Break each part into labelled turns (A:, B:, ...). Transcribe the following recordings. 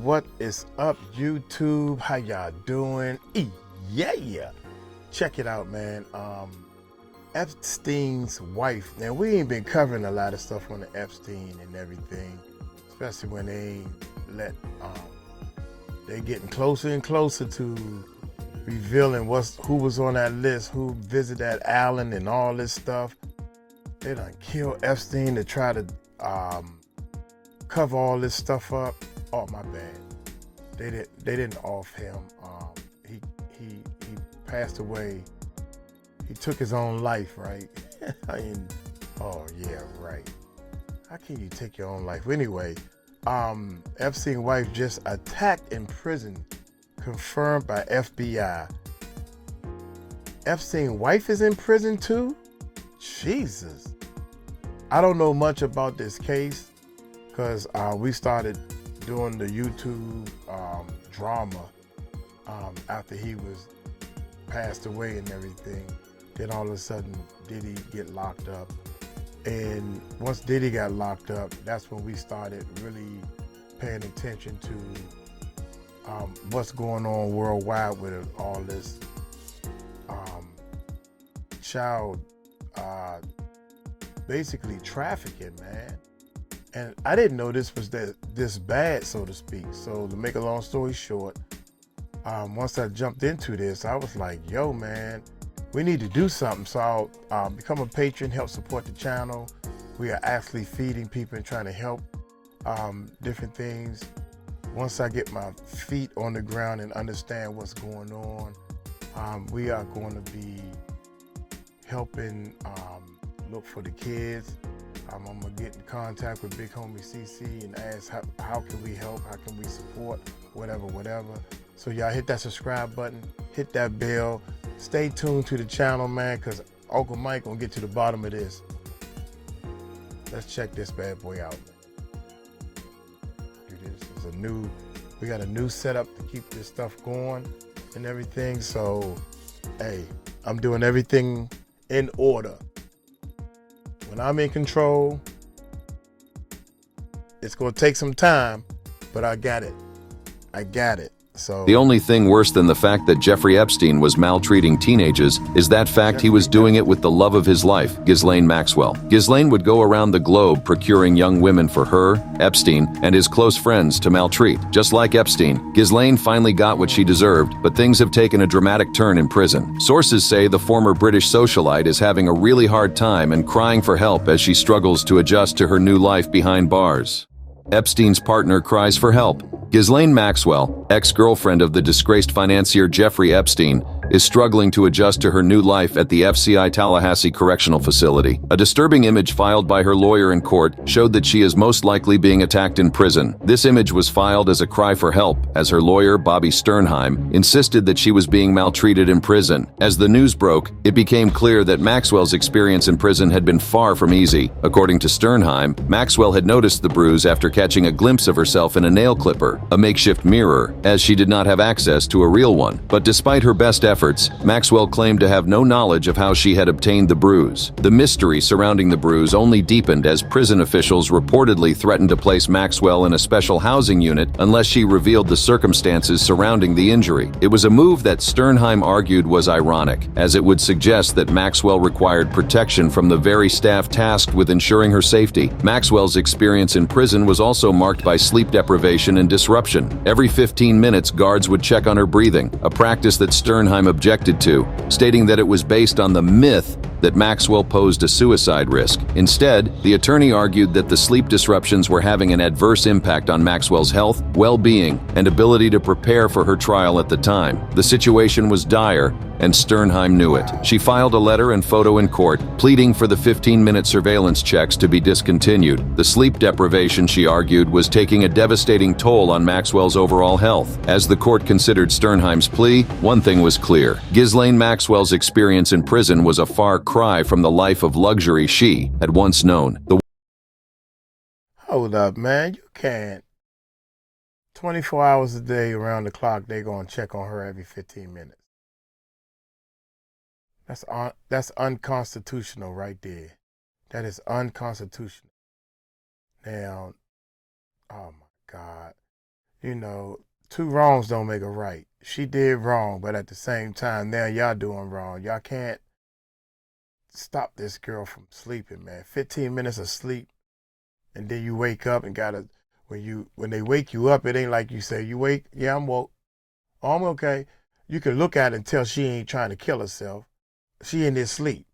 A: What is up, YouTube? How y'all doing? Yeah. Check it out, man. Epstein's wife. Now, we ain't been covering a lot of stuff on the Epstein and everything, especially when they let they getting closer and closer to revealing who was on that list, who visited that island and all this stuff. They done killed Epstein to try to cover all this stuff up. Oh, my bad. They didn't off him. He passed away. He took his own life, right? Oh yeah, right. How can you take your own life? Anyway, Epstein's wife just attacked in prison, confirmed by FBI. Epstein's wife is in prison too? Jesus. I don't know much about this case because we started doing the YouTube drama after he was passed away and everything. Then all of a sudden, Diddy get locked up. And once Diddy got locked up, that's when we started really paying attention to what's going on worldwide with all this child, basically trafficking, man. And I didn't know this was this bad, so to speak. So to make a long story short, once I jumped into this, I was like, yo, man, we need to do something. So I'll become a patron, help support the channel. We are actually feeding people and trying to help different things. Once I get my feet on the ground and understand what's going on, we are going to be helping look for the kids. I'm gonna get in contact with Big Homie CC and ask how can we help, how can we support, whatever. So y'all hit that subscribe button, hit that bell, stay tuned to the channel, man, because Uncle Mike gonna get to the bottom of this. Let's check this bad boy out. This is we got a new setup to keep this stuff going and everything. So, hey, I'm doing everything in order. When I'm in control, it's gonna take some time, but I got it. So
B: the only thing worse than the fact that Jeffrey Epstein was maltreating teenagers is that fact he was doing it with the love of his life, Ghizlane Maxwell. Ghizlane would go around the globe procuring young women for her, Epstein, and his close friends to maltreat. Just like Epstein, Ghizlane finally got what she deserved, but things have taken a dramatic turn in prison. Sources say the former British socialite is having a really hard time and crying for help as she struggles to adjust to her new life behind bars. Epstein's partner cries for help. Ghizlane Maxwell, ex-girlfriend of the disgraced financier Jeffrey Epstein, is struggling to adjust to her new life at the FCI Tallahassee Correctional Facility. A disturbing image filed by her lawyer in court showed that she is most likely being attacked in prison. This image was filed as a cry for help, as her lawyer, Bobby 𝗟𝗓𝗓, insisted that she was being maltreated in prison. As the news broke, it became clear that Maxwell's experience in prison had been far from easy. According to 𝗟𝗓𝗓, Maxwell had noticed the bruise after catching a glimpse of herself in a nail clipper, a makeshift mirror, as she did not have access to a real one. But despite her best efforts, Maxwell claimed to have no knowledge of how she had obtained the bruise. The mystery surrounding the bruise only deepened as prison officials reportedly threatened to place Maxwell in a special housing unit unless she revealed the circumstances surrounding the injury. It was a move that 𝗟𝗓𝗓 argued was ironic, as it would suggest that Maxwell required protection from the very staff tasked with ensuring her safety. Maxwell's experience in prison was also marked by sleep deprivation and disruption. Every 15 minutes, guards would check on her breathing, a practice that 𝗟𝗓𝗓 objected to, stating that it was based on the myth that Maxwell posed a suicide risk. Instead, the attorney argued that the sleep disruptions were having an adverse impact on Maxwell's health, well-being, and ability to prepare for her trial at the time. The situation was dire, and 𝗟𝗓𝗓 knew it. She filed a letter and photo in court, pleading for the 15-minute surveillance checks to be discontinued. The sleep deprivation, she argued, was taking a devastating toll on Maxwell's overall health. As the court considered 𝗟𝗓𝗓's plea, one thing was clear. Ghizlane Maxwell's experience in prison was a far cry from the life of luxury she had once known.
A: Hold up, man. You can't. 24 hours a day around the clock, they gonna check on her every 15 minutes. That's unconstitutional right there. That is unconstitutional. Now, oh my God. you know, two wrongs don't make a right. She did wrong, but at the same time, now y'all doing wrong. Y'all can't stop this girl from sleeping, man. 15 minutes of sleep, and then you wake up and gotta, when they wake you up, it ain't like you say, you wake, yeah, I'm woke. Oh, I'm okay. You can look at it and tell she ain't trying to kill herself. She in this sleep.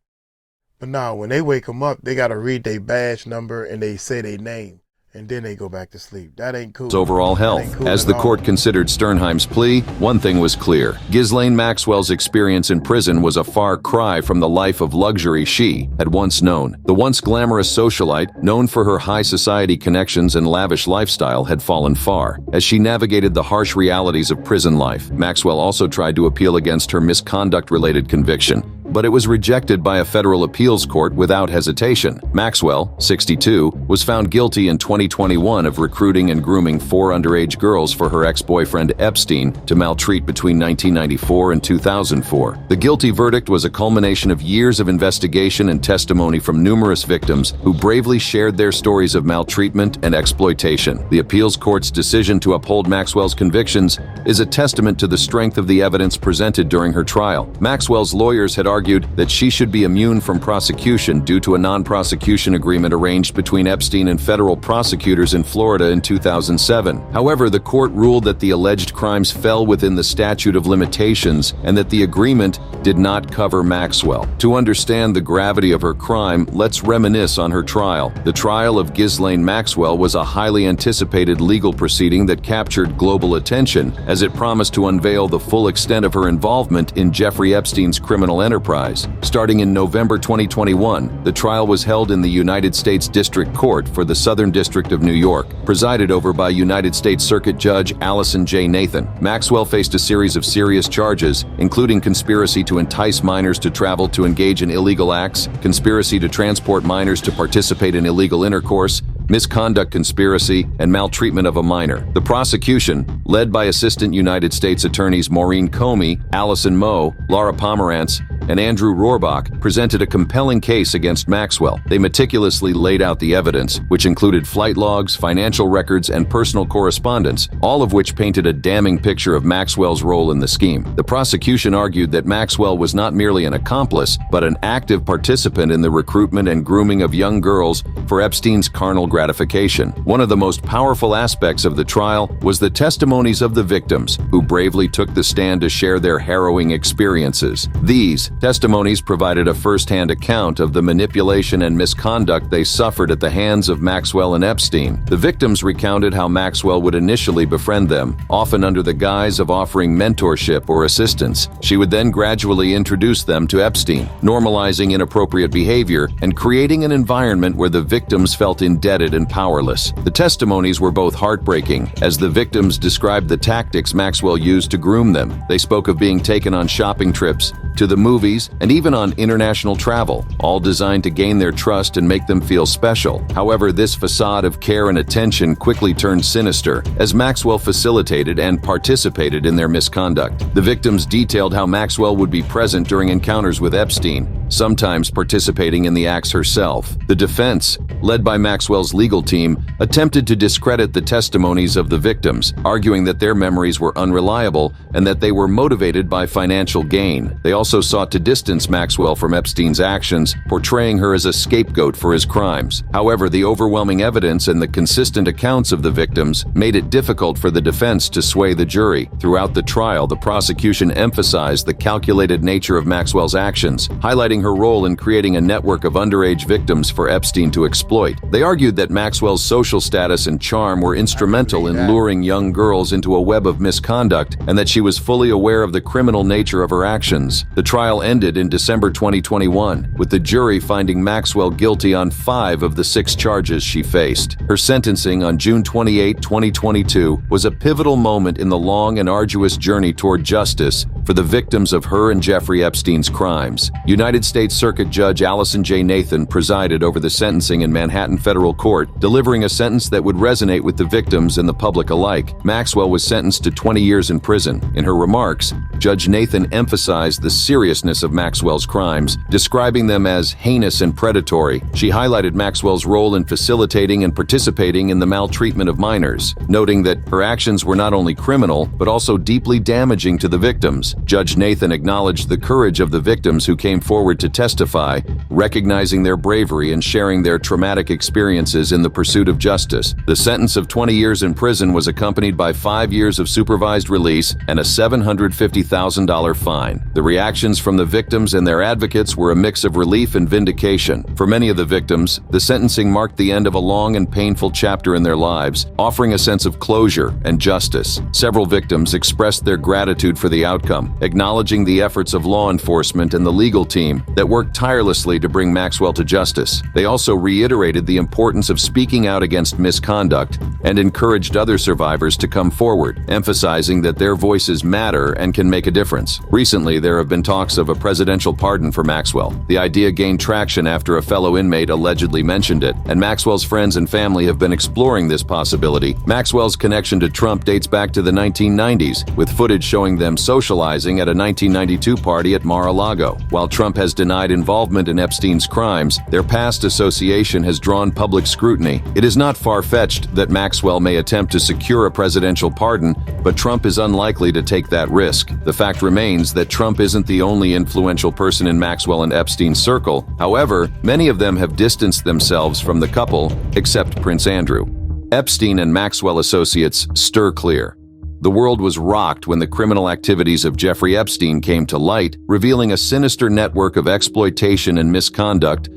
A: But now, when they wake them up, they got to read their badge number and they say their name. And then they go back to sleep. That ain't cool.
B: Overall health.
A: Cool
B: As the court considered 𝗟𝗓𝗡𝗞𝗦's plea, one thing was clear. Ghizlane Maxwell's experience in prison was a far cry from the life of luxury she had once known. The once glamorous socialite, known for her high society connections and lavish lifestyle, had fallen far. As she navigated the harsh realities of prison life, Maxwell also tried to appeal against her misconduct-related conviction, but it was rejected by a federal appeals court without hesitation. Maxwell, 62, was found guilty in 2021 of recruiting and grooming 4 underage girls for her ex-boyfriend Epstein to maltreat between 1994 and 2004. The guilty verdict was a culmination of years of investigation and testimony from numerous victims who bravely shared their stories of maltreatment and exploitation. The appeals court's decision to uphold Maxwell's convictions is a testament to the strength of the evidence presented during her trial. Maxwell's lawyers had argued that she should be immune from prosecution due to a non-prosecution agreement arranged between Epstein and federal prosecutors in Florida in 2007. However, the court ruled that the alleged crimes fell within the statute of limitations and that the agreement did not cover Maxwell. To understand the gravity of her crime, let's reminisce on her trial. The trial of Ghizlane Maxwell was a highly anticipated legal proceeding that captured global attention as it promised to unveil the full extent of her involvement in Jeffrey Epstein's criminal enterprise. Starting in November 2021, the trial was held in the United States District Court for the Southern District of New York, presided over by United States Circuit Judge Allison J. Nathan. Maxwell faced a series of serious charges, including conspiracy to entice minors to travel to engage in illegal acts, conspiracy to transport minors to participate in illegal intercourse, misconduct conspiracy, and maltreatment of a minor. The prosecution, led by Assistant United States Attorneys Maureen Comey, Allison Moe, Laura Pomerantz, and Andrew Rohrbach, presented a compelling case against Maxwell. They meticulously laid out the evidence, which included flight logs, financial records, and personal correspondence, all of which painted a damning picture of Maxwell's role in the scheme. The prosecution argued that Maxwell was not merely an accomplice, but an active participant in the recruitment and grooming of young girls for Epstein's carnal gratification. One of the most powerful aspects of the trial was the testimonies of the victims, who bravely took the stand to share their harrowing experiences. These testimonies provided a first-hand account of the manipulation and misconduct they suffered at the hands of Maxwell and Epstein. The victims recounted how Maxwell would initially befriend them, often under the guise of offering mentorship or assistance. She would then gradually introduce them to Epstein, normalizing inappropriate behavior and creating an environment where the victims felt indebted and powerless. The testimonies were both heartbreaking, as the victims described the tactics Maxwell used to groom them. They spoke of being taken on shopping trips, to the movies, and even on international travel, all designed to gain their trust and make them feel special. However, this facade of care and attention quickly turned sinister as Maxwell facilitated and participated in their misconduct. The victims detailed how Maxwell would be present during encounters with Epstein, sometimes participating in the acts herself. The defense, led by Maxwell's legal team, attempted to discredit the testimonies of the victims, arguing that their memories were unreliable and that they were motivated by financial gain. They also sought to distance Maxwell from Epstein's actions, portraying her as a scapegoat for his crimes. However, the overwhelming evidence and the consistent accounts of the victims made it difficult for the defense to sway the jury. Throughout the trial, the prosecution emphasized the calculated nature of Maxwell's actions, highlighting her role in creating a network of underage victims for Epstein to exploit. They argued that Maxwell's social status and charm were instrumental in luring young girls into a web of misconduct, and that she was fully aware of the criminal nature of her actions. The trial ended in December 2021, with the jury finding Maxwell guilty on 5 of the 6 charges she faced. Her sentencing on June 28, 2022 was a pivotal moment in the long and arduous journey toward justice for the victims of her and Jeffrey Epstein's crimes. United States Circuit Judge Allison J. Nathan presided over the sentencing in Manhattan Federal Court, delivering a sentence that would resonate with the victims and the public alike. Maxwell was sentenced to 20 years in prison. In her remarks, Judge Nathan emphasized the seriousness of Maxwell's crimes, describing them as heinous and predatory. She highlighted Maxwell's role in facilitating and participating in the maltreatment of minors, noting that her actions were not only criminal, but also deeply damaging to the victims. Judge Nathan acknowledged the courage of the victims who came forward to testify, recognizing their bravery and sharing their traumatic experiences in the pursuit of justice. The sentence of 20 years in prison was accompanied by 5 years of supervised release and a $750,000 fine. The reactions from the victims and their advocates were a mix of relief and vindication. For many of the victims, the sentencing marked the end of a long and painful chapter in their lives, offering a sense of closure and justice. Several victims expressed their gratitude for the outcome, acknowledging the efforts of law enforcement and the legal team that worked tirelessly to bring Maxwell to justice. They also reiterated the importance of speaking out against misconduct and encouraged other survivors to come forward, emphasizing that their voices matter and can make a difference. Recently, there have been talks of a presidential pardon for Maxwell. The idea gained traction after a fellow inmate allegedly mentioned it, and Maxwell's friends and family have been exploring this possibility. Maxwell's connection to Trump dates back to the 1990s, with footage showing them socializing at a 1992 party at Mar-a-Lago. While Trump has denied involvement in Epstein's crimes, their past association has drawn public scrutiny. It is not far-fetched that Maxwell may attempt to secure a presidential pardon, but Trump is unlikely to take that risk. The fact remains that Trump isn't the only influential person in Maxwell and Epstein's circle. However, many of them have distanced themselves from the couple, except Prince Andrew. Epstein and Maxwell associates stir clear. The world was rocked when the criminal activities of Jeffrey Epstein came to light, revealing a sinister network of exploitation and misconduct.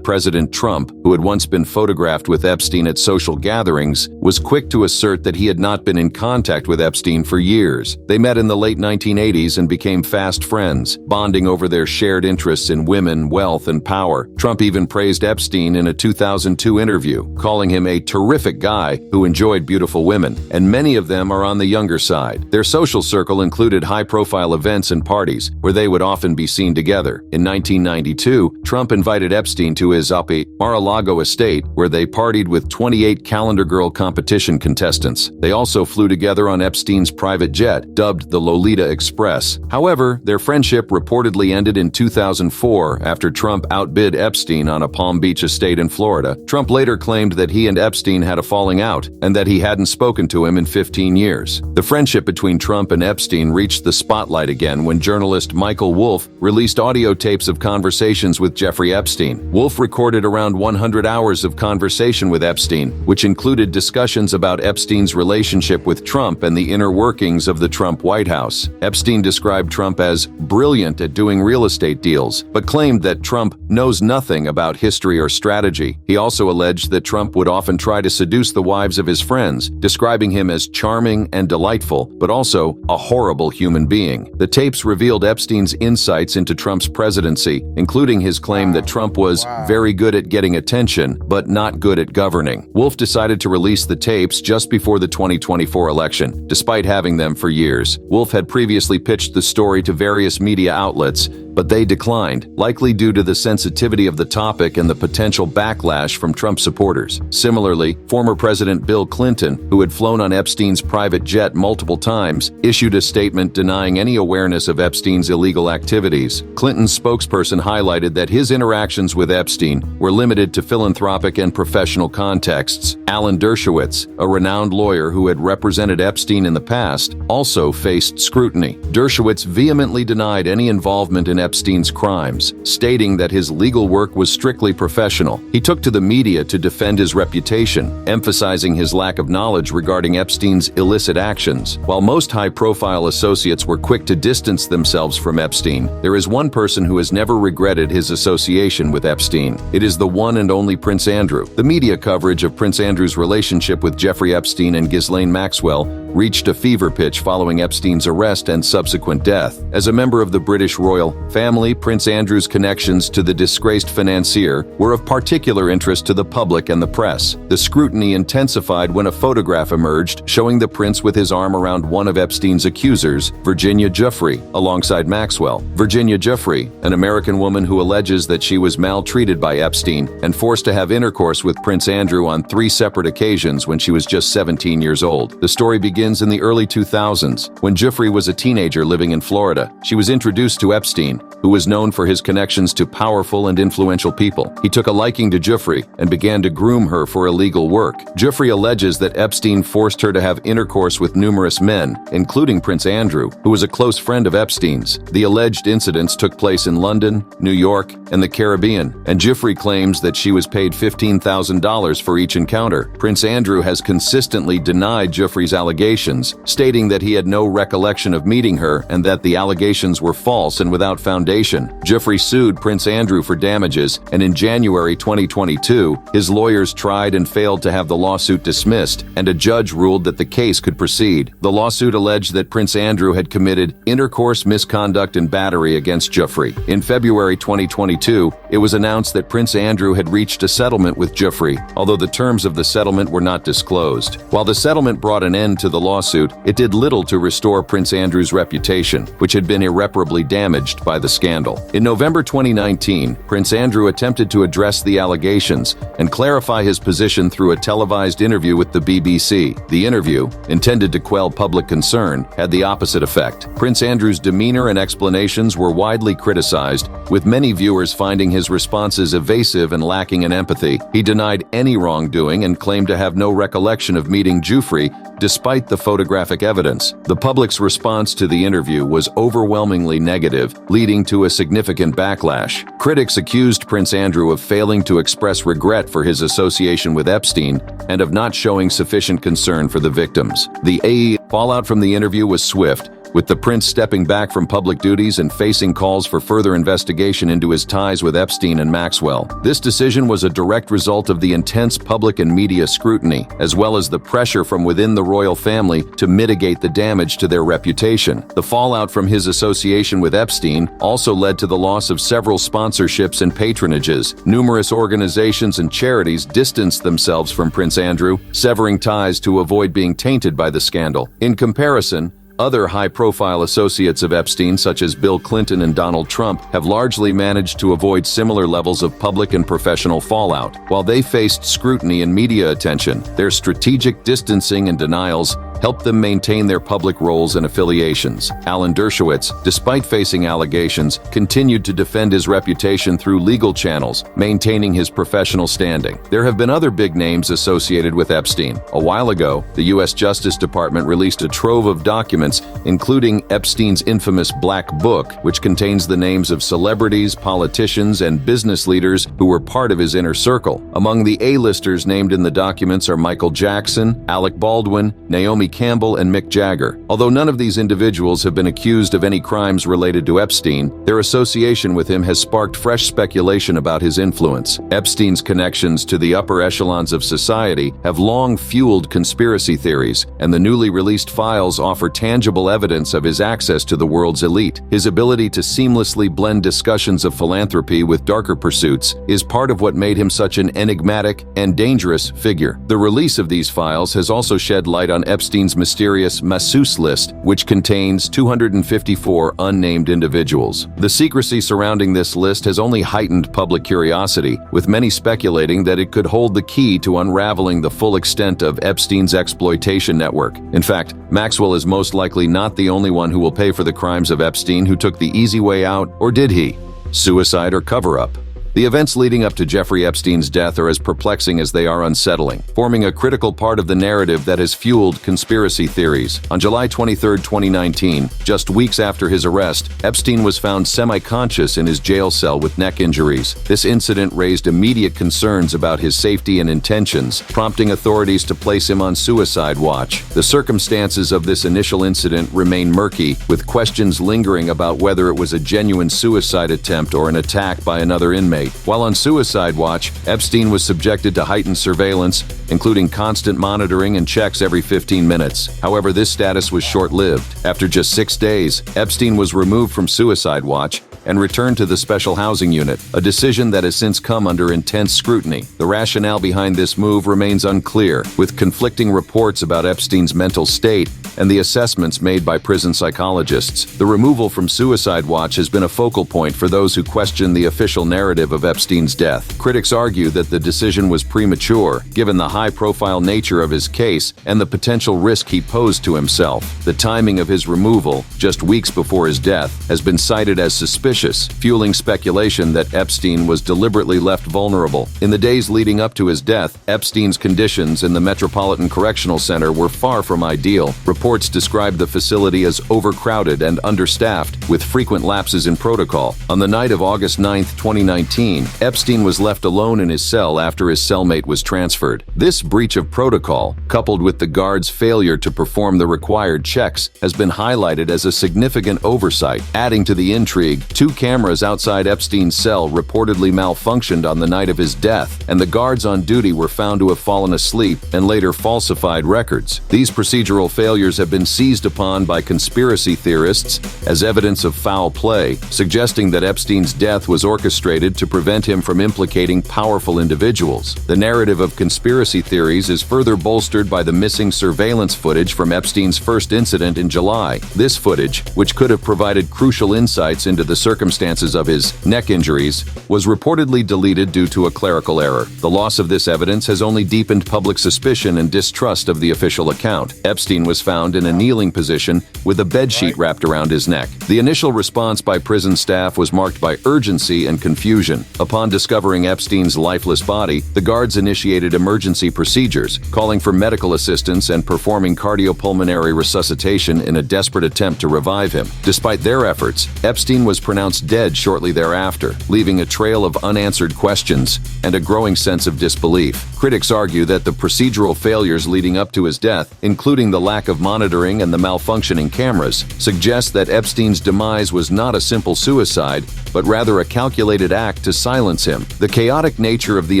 B: President Trump, who had once been photographed with Epstein at social gatherings, was quick to assert that he had not been in contact with Epstein for years. They met in the late 1980s and became fast friends, bonding over their shared interests in women, wealth, and power. Trump even praised Epstein in a 2002 interview, calling him a terrific guy who enjoyed beautiful women, and many of them are on the younger side. Their social circle included high-profile events and parties, where they would often be seen together. In 1992, Trump invited Epstein to his Mar-a-Lago estate, where they partied with 28 Calendar Girl competition contestants. They also flew together on Epstein's private jet, dubbed the Lolita Express. However, their friendship reportedly ended in 2004 after Trump outbid Epstein on a Palm Beach estate in Florida. Trump later claimed that he and Epstein had a falling out and that he hadn't spoken to him in 15 years. The friendship between Trump and Epstein reached the spotlight again when journalist Michael Wolff released audio tapes of conversations with Jeffrey Epstein. Wolff recorded around 100 hours of conversation with Epstein, which included discussions about Epstein's relationship with Trump and the inner workings of the Trump White House. Epstein described Trump as brilliant at doing real estate deals, but claimed that Trump knows nothing about history or strategy. He also alleged that Trump would often try to seduce the wives of his friends, describing him as charming and delightful, but also a horrible human being. The tapes revealed Epstein's insights into Trump's presidency, including his claim that Trump was very good at getting attention, but not good at governing. Wolff decided to release the tapes just before the 2024 election, despite having them for years. Wolff had previously pitched the story to various media outlets, but they declined, likely due to the sensitivity of the topic and the potential backlash from Trump supporters. Similarly, former President Bill Clinton, who had flown on Epstein's private jet multiple times, issued a statement denying any awareness of Epstein's illegal activities. Clinton's spokesperson highlighted that his interactions with Epstein were limited to philanthropic and professional contexts. Alan Dershowitz, a renowned lawyer who had represented Epstein in the past, also faced scrutiny. Dershowitz vehemently denied any involvement in Epstein's crimes, stating that his legal work was strictly professional. He took to the media to defend his reputation, emphasizing his lack of knowledge regarding Epstein's illicit actions. While most high-profile associates were quick to distance themselves from Epstein, there is one person who has never regretted his association with Epstein. It is the one and only Prince Andrew. The media coverage of Prince Andrew's relationship with Jeffrey Epstein and Ghislaine Maxwell reached a fever pitch following Epstein's arrest and subsequent death. As a member of the British royal family, Prince Andrew's connections to the disgraced financier were of particular interest to the public and the press. The scrutiny intensified when a photograph emerged showing the prince with his arm around one of Epstein's accusers, Virginia Giuffre, alongside Maxwell. Virginia Giuffre, an American woman who alleges that she was maltreated by Epstein and forced to have intercourse with Prince Andrew on 3 separate occasions when she was just 17 years old. The story begins in the early 2000s, when Giuffre was a teenager living in Florida. She was introduced to Epstein, who was known for his connections to powerful and influential people. He took a liking to Giuffre and began to groom her for illegal work. Giuffre alleges that Epstein forced her to have intercourse with numerous men, including Prince Andrew, who was a close friend of Epstein's. The alleged incidents took place in London, New York, and the Caribbean, and Giuffre claims that she was paid $15,000 for each encounter. Prince Andrew has consistently denied Giuffre's allegations, stating that he had no recollection of meeting her and that the allegations were false and without foundation. Giuffre sued Prince Andrew for damages, and in January 2022, his lawyers tried and failed to have the lawsuit dismissed, and a judge ruled that the case could proceed. The lawsuit alleged that Prince Andrew had committed intercourse, misconduct, and battery against Giuffre. In February 2022, it was announced that Prince Andrew had reached a settlement with Giuffre, although the terms of the settlement were not disclosed. While the settlement brought an end to the lawsuit, it did little to restore Prince Andrew's reputation, which had been irreparably damaged by the scandal. In November 2019, Prince Andrew attempted to address the allegations and clarify his position through a televised interview with the BBC. The interview, intended to quell public concern, had the opposite effect. Prince Andrew's demeanor and explanations were widely criticized, with many viewers finding his responses evasive and lacking in empathy. He denied any wrongdoing and claimed to have no recollection of meeting Giuffre, despite the photographic evidence. The public's response to the interview was overwhelmingly negative, leading to a significant backlash. Critics accused Prince Andrew of failing to express regret for his association with Epstein and of not showing sufficient concern for the victims. The fallout from the interview was swift, with the prince stepping back from public duties and facing calls for further investigation into his ties with Epstein and Maxwell. This decision was a direct result of the intense public and media scrutiny, as well as the pressure from within the royal family to mitigate the damage to their reputation. The fallout from his association with Epstein also led to the loss of several sponsorships and patronages. Numerous organizations and charities distanced themselves from Prince Andrew, severing ties to avoid being tainted by the scandal. In comparison, other high-profile associates of Epstein, such as Bill Clinton and Donald Trump, have largely managed to avoid similar levels of public and professional fallout. While they faced scrutiny and media attention, their strategic distancing and denials helped them maintain their public roles and affiliations. Alan Dershowitz, despite facing allegations, continued to defend his reputation through legal channels, maintaining his professional standing. There have been other big names associated with Epstein. A while ago, the U.S. Justice Department released a trove of documents, including Epstein's infamous Black Book, which contains the names of celebrities, politicians, and business leaders who were part of his inner circle. Among the A-listers named in the documents are Michael Jackson, Alec Baldwin, Naomi Campbell, and Mick Jagger. Although none of these individuals have been accused of any crimes related to Epstein, their association with him has sparked fresh speculation about his influence. Epstein's connections to the upper echelons of society have long fueled conspiracy theories, and the newly released files offer tangible evidence of his access to the world's elite. His ability to seamlessly blend discussions of philanthropy with darker pursuits is part of what made him such an enigmatic and dangerous figure. The release of these files has also shed light on Epstein's mysterious masseuse list, which contains 254 unnamed individuals. The secrecy surrounding this list has only heightened public curiosity, with many speculating that it could hold the key to unraveling the full extent of Epstein's exploitation network. In fact, Maxwell is most likely not the only one who will pay for the crimes of Epstein who took the easy way out, or did he? Suicide or cover-up? The events leading up to Jeffrey Epstein's death are as perplexing as they are unsettling, forming a critical part of the narrative that has fueled conspiracy theories. On July 23, 2019, just weeks after his arrest, Epstein was found semi-conscious in his jail cell with neck injuries. This incident raised immediate concerns about his safety and intentions, prompting authorities to place him on suicide watch. The circumstances of this initial incident remain murky, with questions lingering about whether it was a genuine suicide attempt or an attack by another inmate. inmate. While on suicide watch, Epstein was subjected to heightened surveillance, including constant monitoring and checks every 15 minutes. However, this status was short-lived. After just 6 days, Epstein was removed from suicide watch and returned to the special housing unit, a decision that has since come under intense scrutiny. The rationale behind this move remains unclear, with conflicting reports about Epstein's mental state and the assessments made by prison psychologists. The removal from suicide watch has been a focal point for those who question the official narrative of Epstein's death. Critics argue that the decision was premature, given the high-profile nature of his case and the potential risk he posed to himself. The timing of his removal, just weeks before his death, has been cited as suspicious, fueling speculation that Epstein was deliberately left vulnerable. In the days leading up to his death, Epstein's conditions in the Metropolitan Correctional Center were far from ideal. Reports described the facility as overcrowded and understaffed, with frequent lapses in protocol. On the night of August 9, 2019, Epstein was left alone in his cell after his cellmate was transferred. This breach of protocol, coupled with the guards' failure to perform the required checks, has been highlighted as a significant oversight. Adding to the intrigue, 2 cameras outside Epstein's cell reportedly malfunctioned on the night of his death, and the guards on duty were found to have fallen asleep and later falsified records. These procedural failures have been seized upon by conspiracy theorists as evidence of foul play, suggesting that Epstein's death was orchestrated to prevent him from implicating powerful individuals. The narrative of conspiracy theories is further bolstered by the missing surveillance footage from Epstein's first incident in July. This footage, which could have provided crucial insights into the circumstances of his neck injuries, was reportedly deleted due to a clerical error. The loss of this evidence has only deepened public suspicion and distrust of the official account. Epstein was found in a kneeling position with a bedsheet wrapped around his neck. The initial response by prison staff was marked by urgency and confusion. Upon discovering Epstein's lifeless body, the guards initiated emergency procedures, calling for medical assistance and performing cardiopulmonary resuscitation in a desperate attempt to revive him. Despite their efforts, Epstein was pronounced dead shortly thereafter, leaving a trail of unanswered questions and a growing sense of disbelief. Critics argue that the procedural failures leading up to his death, including the lack of monitoring and the malfunctioning cameras, suggest that Epstein's demise was not a simple suicide, but rather a calculated act to silence him. The chaotic nature of the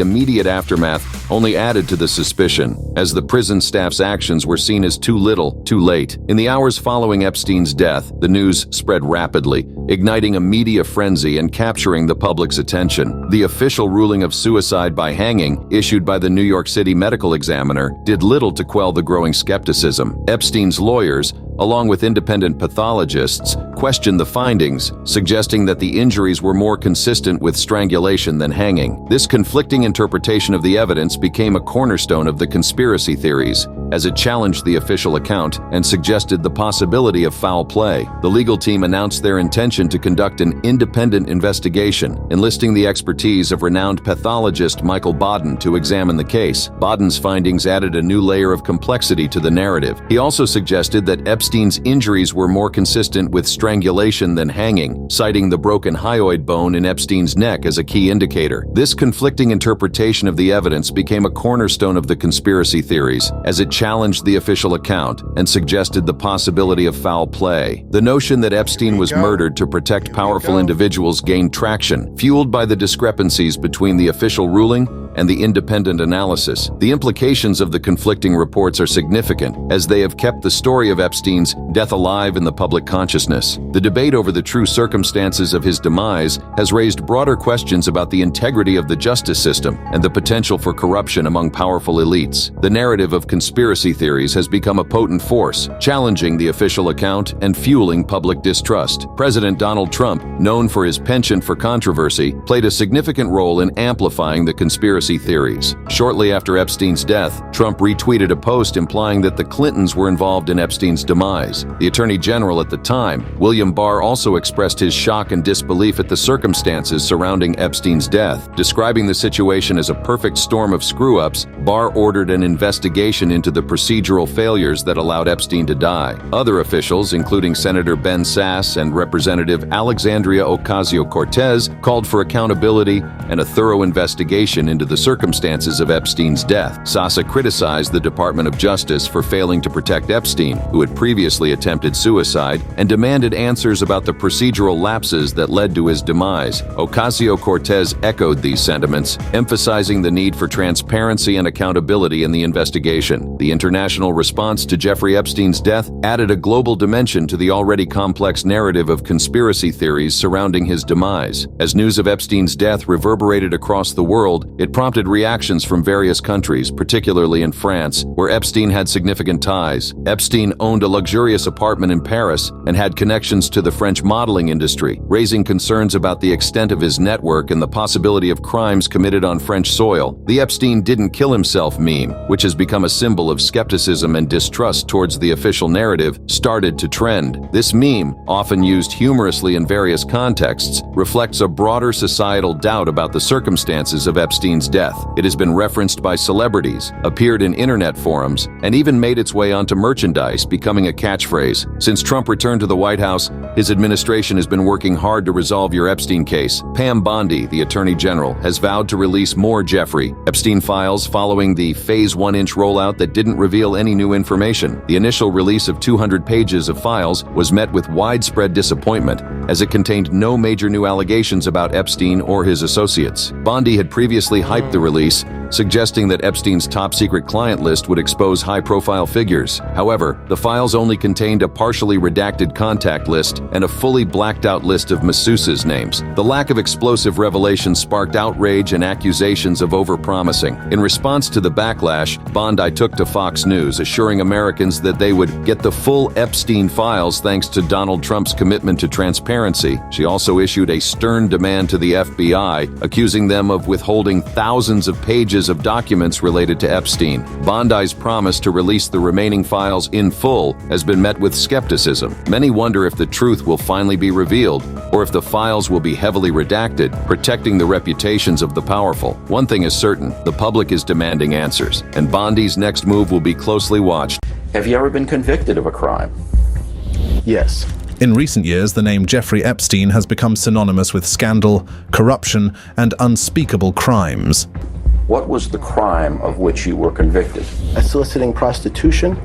B: immediate aftermath only added to the suspicion, as the prison staff's actions were seen as too little, too late. In the hours following Epstein's death, the news spread rapidly, igniting a media frenzy and capturing the public's attention. The official ruling of suicide by hanging, issued by the New York City Medical Examiner, did little to quell the growing skepticism. Epstein's lawyers, along with independent pathologists, questioned the findings, suggesting that the injuries were more consistent with strangulation than hanging. This conflicting interpretation of the evidence became a cornerstone of the conspiracy theories, as it challenged the official account and suggested the possibility of foul play. The legal team announced their intention to conduct an independent investigation, enlisting the expertise of renowned pathologist Michael Baden to examine the case. Baden's findings added a new layer of complexity to the narrative. He also suggested that Epstein's injuries were more consistent with strangulation than hanging, citing the broken hyoid bone in Epstein's neck as a key indicator. This conflicting interpretation of the evidence became a cornerstone of the conspiracy theories, as it challenged the official account and suggested the possibility of foul play. The notion that Epstein was murdered to protect powerful individuals gained traction, fueled by the discrepancies between the official ruling and the independent analysis. The implications of the conflicting reports are significant, as they have kept the story of Epstein's death alive in the public consciousness. The debate over the true circumstances of his demise has raised broader questions about the integrity of the justice system and the potential for corruption among powerful elites. The narrative of conspiracy theories has become a potent force, challenging the official account and fueling public distrust. President Donald Trump, known for his penchant for controversy, played a significant role in amplifying the conspiracy theories. Shortly after Epstein's death, Trump retweeted a post implying that the Clintons were involved in Epstein's demise. The Attorney General at the time, William Barr, also expressed his shock and disbelief at the circumstances surrounding Epstein's death. Describing the situation as a perfect storm of screw-ups, Barr ordered an investigation into the the procedural failures that allowed Epstein to die. Other officials, including Senator Ben Sasse and Representative Alexandria Ocasio-Cortez, called for accountability and a thorough investigation into the circumstances of Epstein's death. Sasse criticized the Department of Justice for failing to protect Epstein, who had previously attempted suicide, and demanded answers about the procedural lapses that led to his demise. Ocasio-Cortez echoed these sentiments, emphasizing the need for transparency and accountability in the investigation. The international response to Jeffrey Epstein's death added a global dimension to the already complex narrative of conspiracy theories surrounding his demise. As news of Epstein's death reverberated across the world, it prompted reactions from various countries, particularly in France, where Epstein had significant ties. Epstein owned a luxurious apartment in Paris and had connections to the French modeling industry, raising concerns about the extent of his network and the possibility of crimes committed on French soil. The Epstein didn't kill himself meme, which has become a symbol of skepticism and distrust towards the official narrative, started to trend. This meme, often used humorously in various contexts, reflects a broader societal doubt about the circumstances of Epstein's death. It has been referenced by celebrities, appeared in internet forums, and even made its way onto merchandise, becoming a catchphrase. Since Trump returned to the White House, his administration has been working hard to resolve your Epstein case. Pam Bondi, the Attorney General, has vowed to release more Jeffrey Epstein files following the Phase 1-inch rollout that didn't reveal any new information. The initial release of 200 pages of files was met with widespread disappointment, as it contained no major new allegations about Epstein or his associates. Bondi had previously hyped the release, suggesting that Epstein's top-secret client list would expose high-profile figures. However, the files only contained a partially redacted contact list and a fully blacked-out list of masseuses' names. The lack of explosive revelations sparked outrage and accusations of overpromising. In response to the backlash, Bondi took to Fox News, assuring Americans that they would get the full Epstein files thanks to Donald Trump's commitment to transparency. She also issued a stern demand to the FBI, accusing them of withholding thousands of pages of documents related to Epstein. Bondi's promise to release the remaining files in full has been met with skepticism. Many wonder if the truth will finally be revealed, or if the files will be heavily redacted, protecting the reputations of the powerful. One thing is certain, the public is demanding answers, and Bondi's next move will be closely watched.
C: Have you ever been convicted of a crime?
A: Yes.
D: In recent years, the name Jeffrey Epstein has become synonymous with scandal, corruption, and unspeakable crimes.
C: What was the crime of which you were convicted?
E: Soliciting prostitution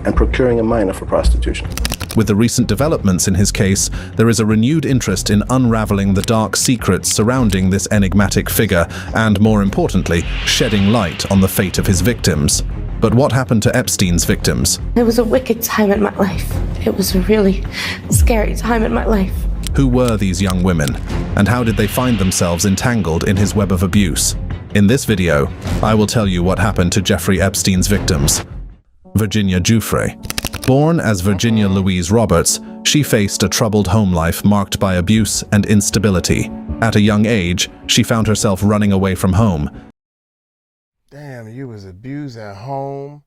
E: and procuring a minor for prostitution.
D: With the recent developments in his case, there is a renewed interest in unraveling the dark secrets surrounding this enigmatic figure and, more importantly, shedding light on the fate of his victims. But what happened to Epstein's victims?
F: It was a wicked time in my life. It was a really scary time in my life.
D: Who were these young women, and how did they find themselves entangled in his web of abuse? In this video, I will tell you what happened to Jeffrey Epstein's victims. Virginia Giuffre. Born as Virginia Louise Roberts, she faced a troubled home life marked by abuse and instability. At a young age, she found herself running away from home.
A: Damn, you was abused at home,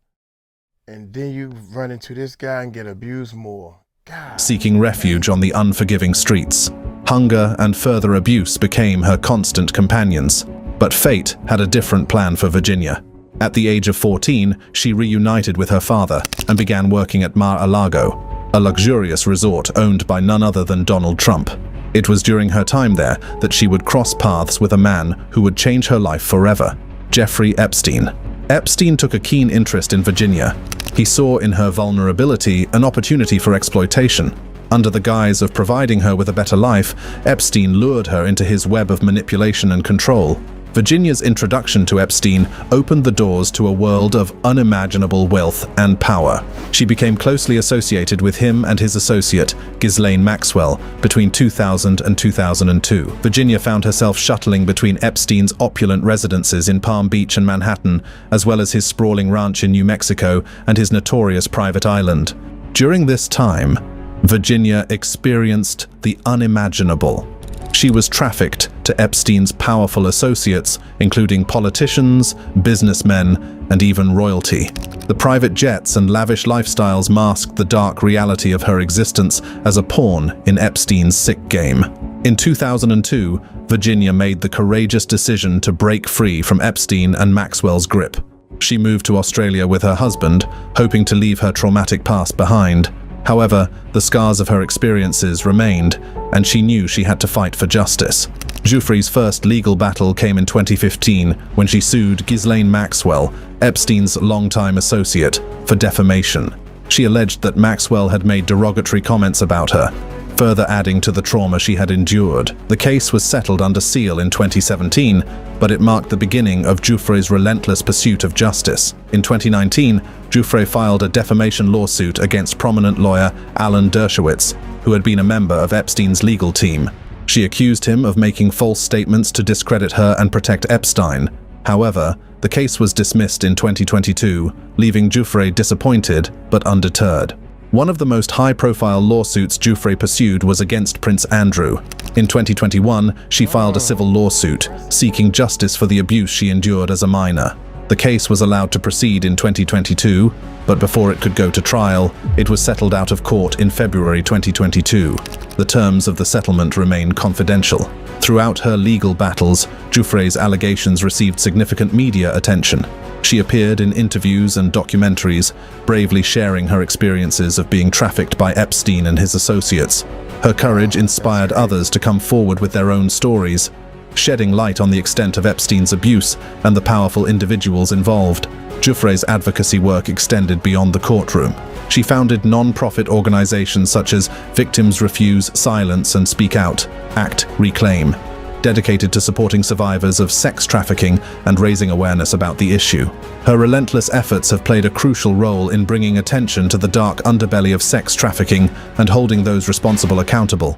A: and then you run into this guy and get abused more. God.
D: Seeking refuge on the unforgiving streets. Hunger and further abuse became her constant companions. But fate had a different plan for Virginia. At the age of 14, she reunited with her father and began working at Mar-a-Lago, a luxurious resort owned by none other than Donald Trump. It was during her time there that she would cross paths with a man who would change her life forever, Jeffrey Epstein. Epstein took a keen interest in Virginia. He saw in her vulnerability an opportunity for exploitation. Under the guise of providing her with a better life, Epstein lured her into his web of manipulation and control. Virginia's introduction to Epstein opened the doors to a world of unimaginable wealth and power. She became closely associated with him and his associate, Ghislaine Maxwell, between 2000 and 2002. Virginia found herself shuttling between Epstein's opulent residences in Palm Beach and Manhattan, as well as his sprawling ranch in New Mexico and his notorious private island. During this time, Virginia experienced the unimaginable. She was trafficked to Epstein's powerful associates, including politicians, businessmen, and even royalty. The private jets and lavish lifestyles masked the dark reality of her existence as a pawn in Epstein's sick game. In 2002, Virginia made the courageous decision to break free from Epstein and Maxwell's grip. She moved to Australia with her husband, hoping to leave her traumatic past behind. However, the scars of her experiences remained, and she knew she had to fight for justice. 𝗟𝗓𝗡𝗞𝗦's first legal battle came in 2015 when she sued Ghislaine Maxwell, Epstein's longtime associate, for defamation. She alleged that Maxwell had made derogatory comments about her, further adding to the trauma she had endured. The case was settled under seal in 2017, but it marked the beginning of 𝗟𝗓𝗡𝗞𝗦's relentless pursuit of justice. In 2019, 𝗟𝗓𝗡𝗞𝗦 filed a defamation lawsuit against prominent lawyer Alan Dershowitz, who had been a member of Epstein's legal team. She accused him of making false statements to discredit her and protect Epstein. However, the case was dismissed in 2022, leaving 𝗟𝗓𝗡𝗞𝗦 disappointed but undeterred. One of the most high-profile lawsuits 𝗟𝗓𝗡𝗞𝗦 pursued was against Prince Andrew. In 2021, she filed a civil lawsuit, seeking justice for the abuse she endured as a minor. The case was allowed to proceed in 2022, but before it could go to trial, it was settled out of court in February 2022. The terms of the settlement remain confidential. Throughout her legal battles, 𝗟𝗓𝗡𝗞𝗦's allegations received significant media attention. She appeared in interviews and documentaries, bravely sharing her experiences of being trafficked by Epstein and his associates. Her courage inspired others to come forward with their own stories, shedding light on the extent of Epstein's abuse and the powerful individuals involved. 𝗟𝗓𝗡𝗞𝗦's advocacy work extended beyond the courtroom. She founded non-profit organizations such as Victims Refuse, Silence and Speak Out, Act, Reclaim, dedicated to supporting survivors of sex trafficking and raising awareness about the issue. Her relentless efforts have played a crucial role in bringing attention to the dark underbelly of sex trafficking and holding those responsible accountable.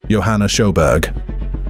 D: Johanna Sjoberg.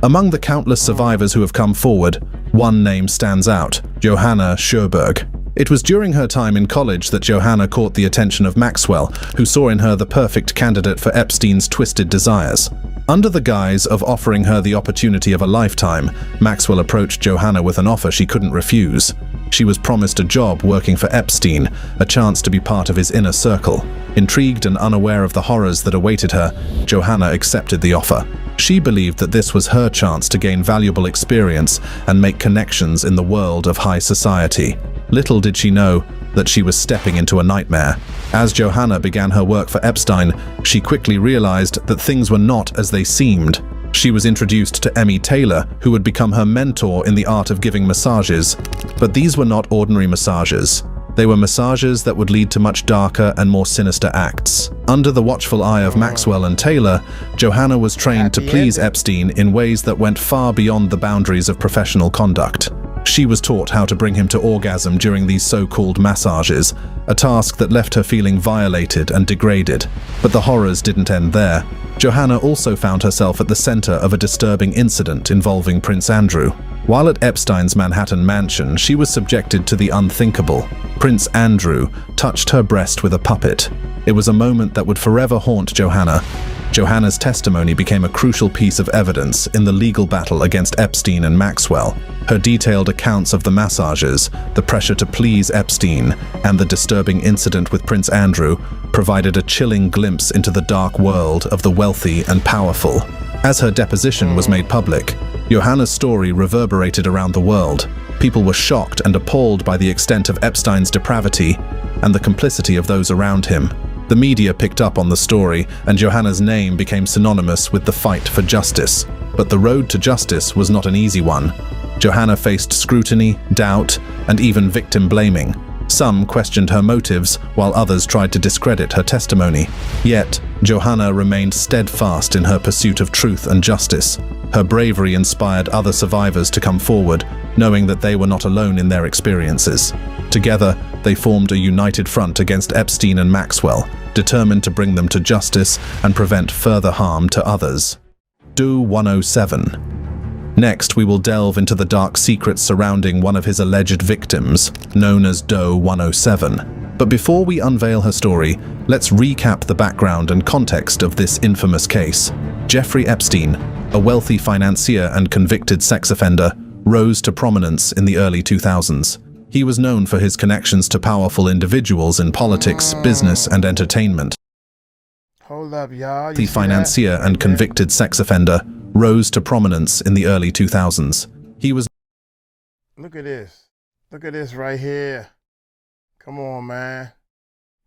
D: Among the countless survivors who have come forward, one name stands out: Johanna Sjoberg. It was during her time in college that Johanna caught the attention of Maxwell, who saw in her the perfect candidate for Epstein's twisted desires. Under the guise of offering her the opportunity of a lifetime, Maxwell approached Johanna with an offer she couldn't refuse. She was promised a job working for Epstein, a chance to be part of his inner circle. Intrigued and unaware of the horrors that awaited her, Johanna accepted the offer. She believed that this was her chance to gain valuable experience and make connections in the world of high society. Little did she know that she was stepping into a nightmare. As Johanna began her work for Epstein, she quickly realized that things were not as they seemed. She was introduced to Emmie Taylor, who would become her mentor in the art of giving massages. But these were not ordinary massages. They were massages that would lead to much darker and more sinister acts. Under the watchful eye of Maxwell and Taylor, Johanna was trained to please Epstein in ways that went far beyond the boundaries of professional conduct. She was taught how to bring him to orgasm during these so-called massages, a task that left her feeling violated and degraded. But the horrors didn't end there. Johanna also found herself at the center of a disturbing incident involving Prince Andrew. While at Epstein's Manhattan mansion, she was subjected to the unthinkable. Prince Andrew touched her breast with a puppet. It was a moment that would forever haunt Johanna. Johanna's testimony became a crucial piece of evidence in the legal battle against Epstein and Maxwell. Her detailed accounts of the massages, the pressure to please Epstein, and the disturbing incident with Prince Andrew provided a chilling glimpse into the dark world of the wealthy and powerful. As her deposition was made public, Johanna's story reverberated around the world. People were shocked and appalled by the extent of Epstein's depravity and the complicity of those around him. The media picked up on the story, and Johanna's name became synonymous with the fight for justice. But the road to justice was not an easy one. Johanna faced scrutiny, doubt, and even victim blaming. Some questioned her motives, while others tried to discredit her testimony. Yet, Johanna remained steadfast in her pursuit of truth and justice. Her bravery inspired other survivors to come forward, knowing that they were not alone in their experiences. Together, they formed a united front against Epstein and Maxwell, determined to bring them to justice and prevent further harm to others. 𝗟𝗓𝗡𝗞𝗦 107. Next, we will delve into the dark secrets surrounding one of his alleged victims, known as 𝗟𝗓𝗡 107. But before we unveil her story, let's recap the background and context of this infamous case. Jeffrey Epstein, a wealthy financier and convicted sex offender, rose to prominence in the early 2000s. He was known for his connections to powerful individuals in politics, business, and entertainment.
A: Hold up, y'all.
D: The financier and convicted sex offender rose to prominence in the early 2000s. He was
A: Look at this. Look at this right here. Come on, man.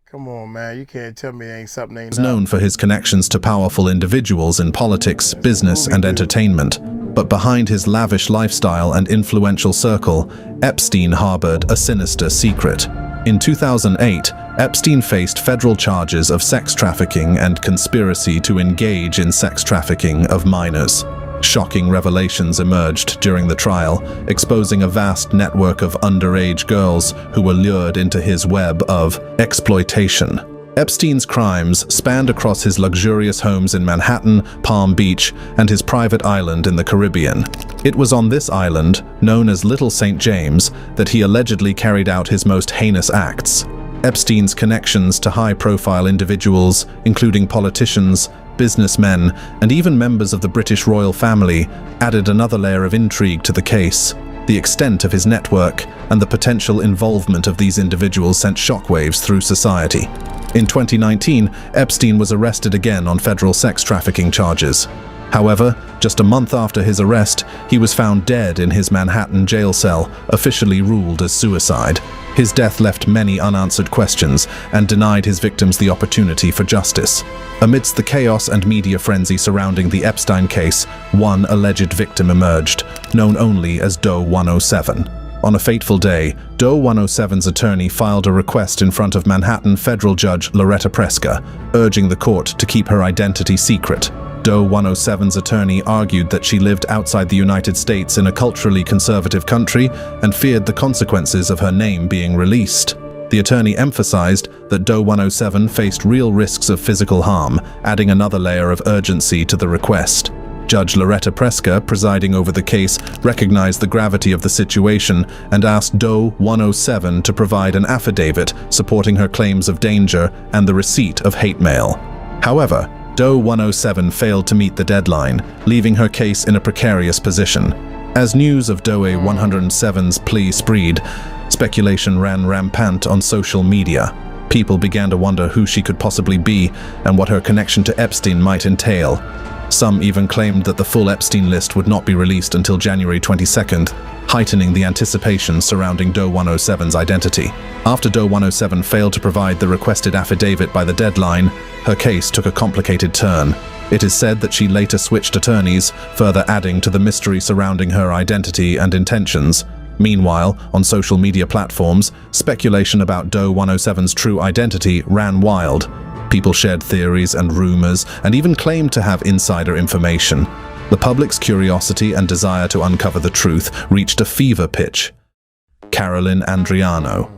A: Come on, man. You can't tell me it ain't something ain't
D: He was known for his connections to powerful individuals in politics, business, and entertainment. But behind his lavish lifestyle and influential circle, Epstein harbored a sinister secret. In 2008, Epstein faced federal charges of sex trafficking and conspiracy to engage in sex trafficking of minors. Shocking revelations emerged during the trial, exposing a vast network of underage girls who were lured into his web of exploitation. Epstein's crimes spanned across his luxurious homes in Manhattan, Palm Beach, and his private island in the Caribbean. It was on this island, known as Little St. James, that he allegedly carried out his most heinous acts. Epstein's connections to high-profile individuals, including politicians, businessmen, and even members of the British royal family, added another layer of intrigue to the case. The extent of his network and the potential involvement of these individuals sent shockwaves through society. In 2019, Epstein was arrested again on federal sex trafficking charges. However, just a month after his arrest, he was found dead in his Manhattan jail cell, officially ruled as suicide. His death left many unanswered questions and denied his victims the opportunity for justice. Amidst the chaos and media frenzy surrounding the Epstein case, one alleged victim emerged, known only as 𝗗𝗢𝗡𝗞𝗦. On a fateful day, 𝗗𝗢𝗡𝗞𝗏's attorney filed a request in front of Manhattan federal judge Loretta Preska, urging the court to keep her identity secret. 𝗗𝗢𝗡𝗞𝗏's attorney argued that she lived outside the United States in a culturally conservative country and feared the consequences of her name being released. The attorney emphasized that 𝗗𝗢𝗡𝗞𝗏 faced real risks of physical harm, adding another layer of urgency to the request. Judge Loretta Preska, presiding over the case, recognized the gravity of the situation and asked 𝗗𝗢𝗡𝗞𝗏 to provide an affidavit supporting her claims of danger and the receipt of hate mail. However, 𝗗𝗢𝗡𝗞𝗏 failed to meet the deadline, leaving her case in a precarious position. As news of 𝗗𝗢𝗡𝗞𝗏's plea spread, speculation ran rampant on social media. People began to wonder who she could possibly be and what her connection to Epstein might entail. Some even claimed that the full Epstein list would not be released until January 22nd, heightening the anticipation surrounding 𝗗𝗢𝗡𝗞𝗏's identity. After 𝗗𝗢𝗡𝗞𝗏 failed to provide the requested affidavit by the deadline, her case took a complicated turn. It is said that she later switched attorneys, further adding to the mystery surrounding her identity and intentions. Meanwhile, on social media platforms, speculation about 𝗗𝗢𝗡𝗞𝗏's true identity ran wild. People shared theories and rumors and even claimed to have insider information. The public's curiosity and desire to uncover the truth reached a fever pitch. Carolyn Andriano.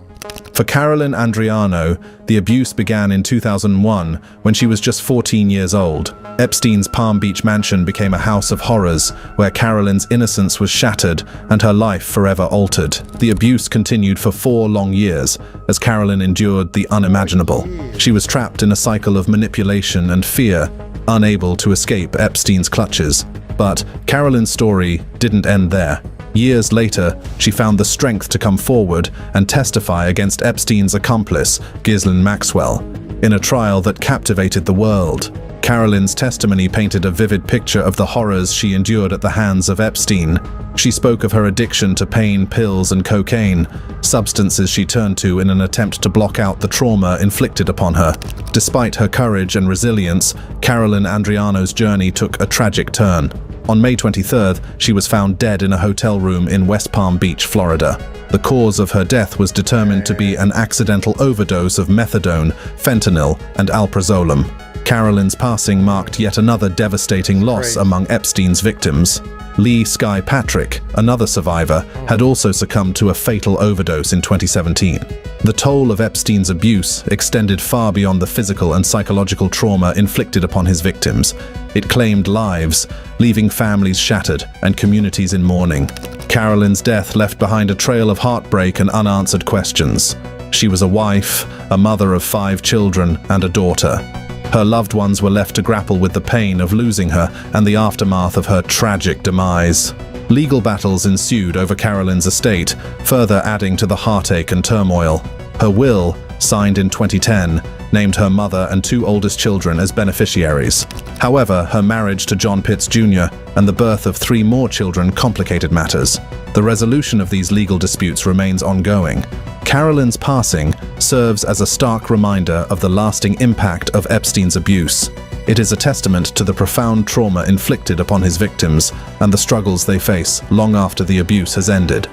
D: For Carolyn Andriano, the abuse began in 2001 when she was just 14 years old. Epstein's Palm Beach mansion became a house of horrors where Carolyn's innocence was shattered and her life forever altered. The abuse continued for 4 long years as Carolyn endured the unimaginable. She was trapped in a cycle of manipulation and fear, unable to escape Epstein's clutches. But Carolyn's story didn't end there. Years later, she found the strength to come forward and testify against Epstein's accomplice, Ghislaine Maxwell, in a trial that captivated the world. Carolyn's testimony painted a vivid picture of the horrors she endured at the hands of Epstein. She spoke of her addiction to pain pills and cocaine, substances she turned to in an attempt to block out the trauma inflicted upon her. Despite her courage and resilience, Carolyn Andriano's journey took a tragic turn. On May 23rd, she was found dead in a hotel room in West Palm Beach, Florida. The cause of her death was determined to be an accidental overdose of methadone, fentanyl, and alprazolam. Carolyn's passing marked yet another devastating loss among Epstein's victims. Lee Sky Patrick, another survivor, had also succumbed to a fatal overdose in 2017. The toll of Epstein's abuse extended far beyond the physical and psychological trauma inflicted upon his victims. It claimed lives, leaving families shattered and communities in mourning. Carolyn's death left behind a trail of heartbreak and unanswered questions. She was a wife, a mother of 5 children, and a daughter. Her loved ones were left to grapple with the pain of losing her and the aftermath of her tragic demise. Legal battles ensued over Carolyn's estate, further adding to the heartache and turmoil. Her will, signed in 2010, named her mother and 2 oldest children as beneficiaries. However, her marriage to John Pitts Jr. and the birth of 3 more children complicated matters. The resolution of these legal disputes remains ongoing. Carolyn's passing serves as a stark reminder of the lasting impact of Epstein's abuse. It is a testament to the profound trauma inflicted upon his victims and the struggles they face long after the abuse has ended.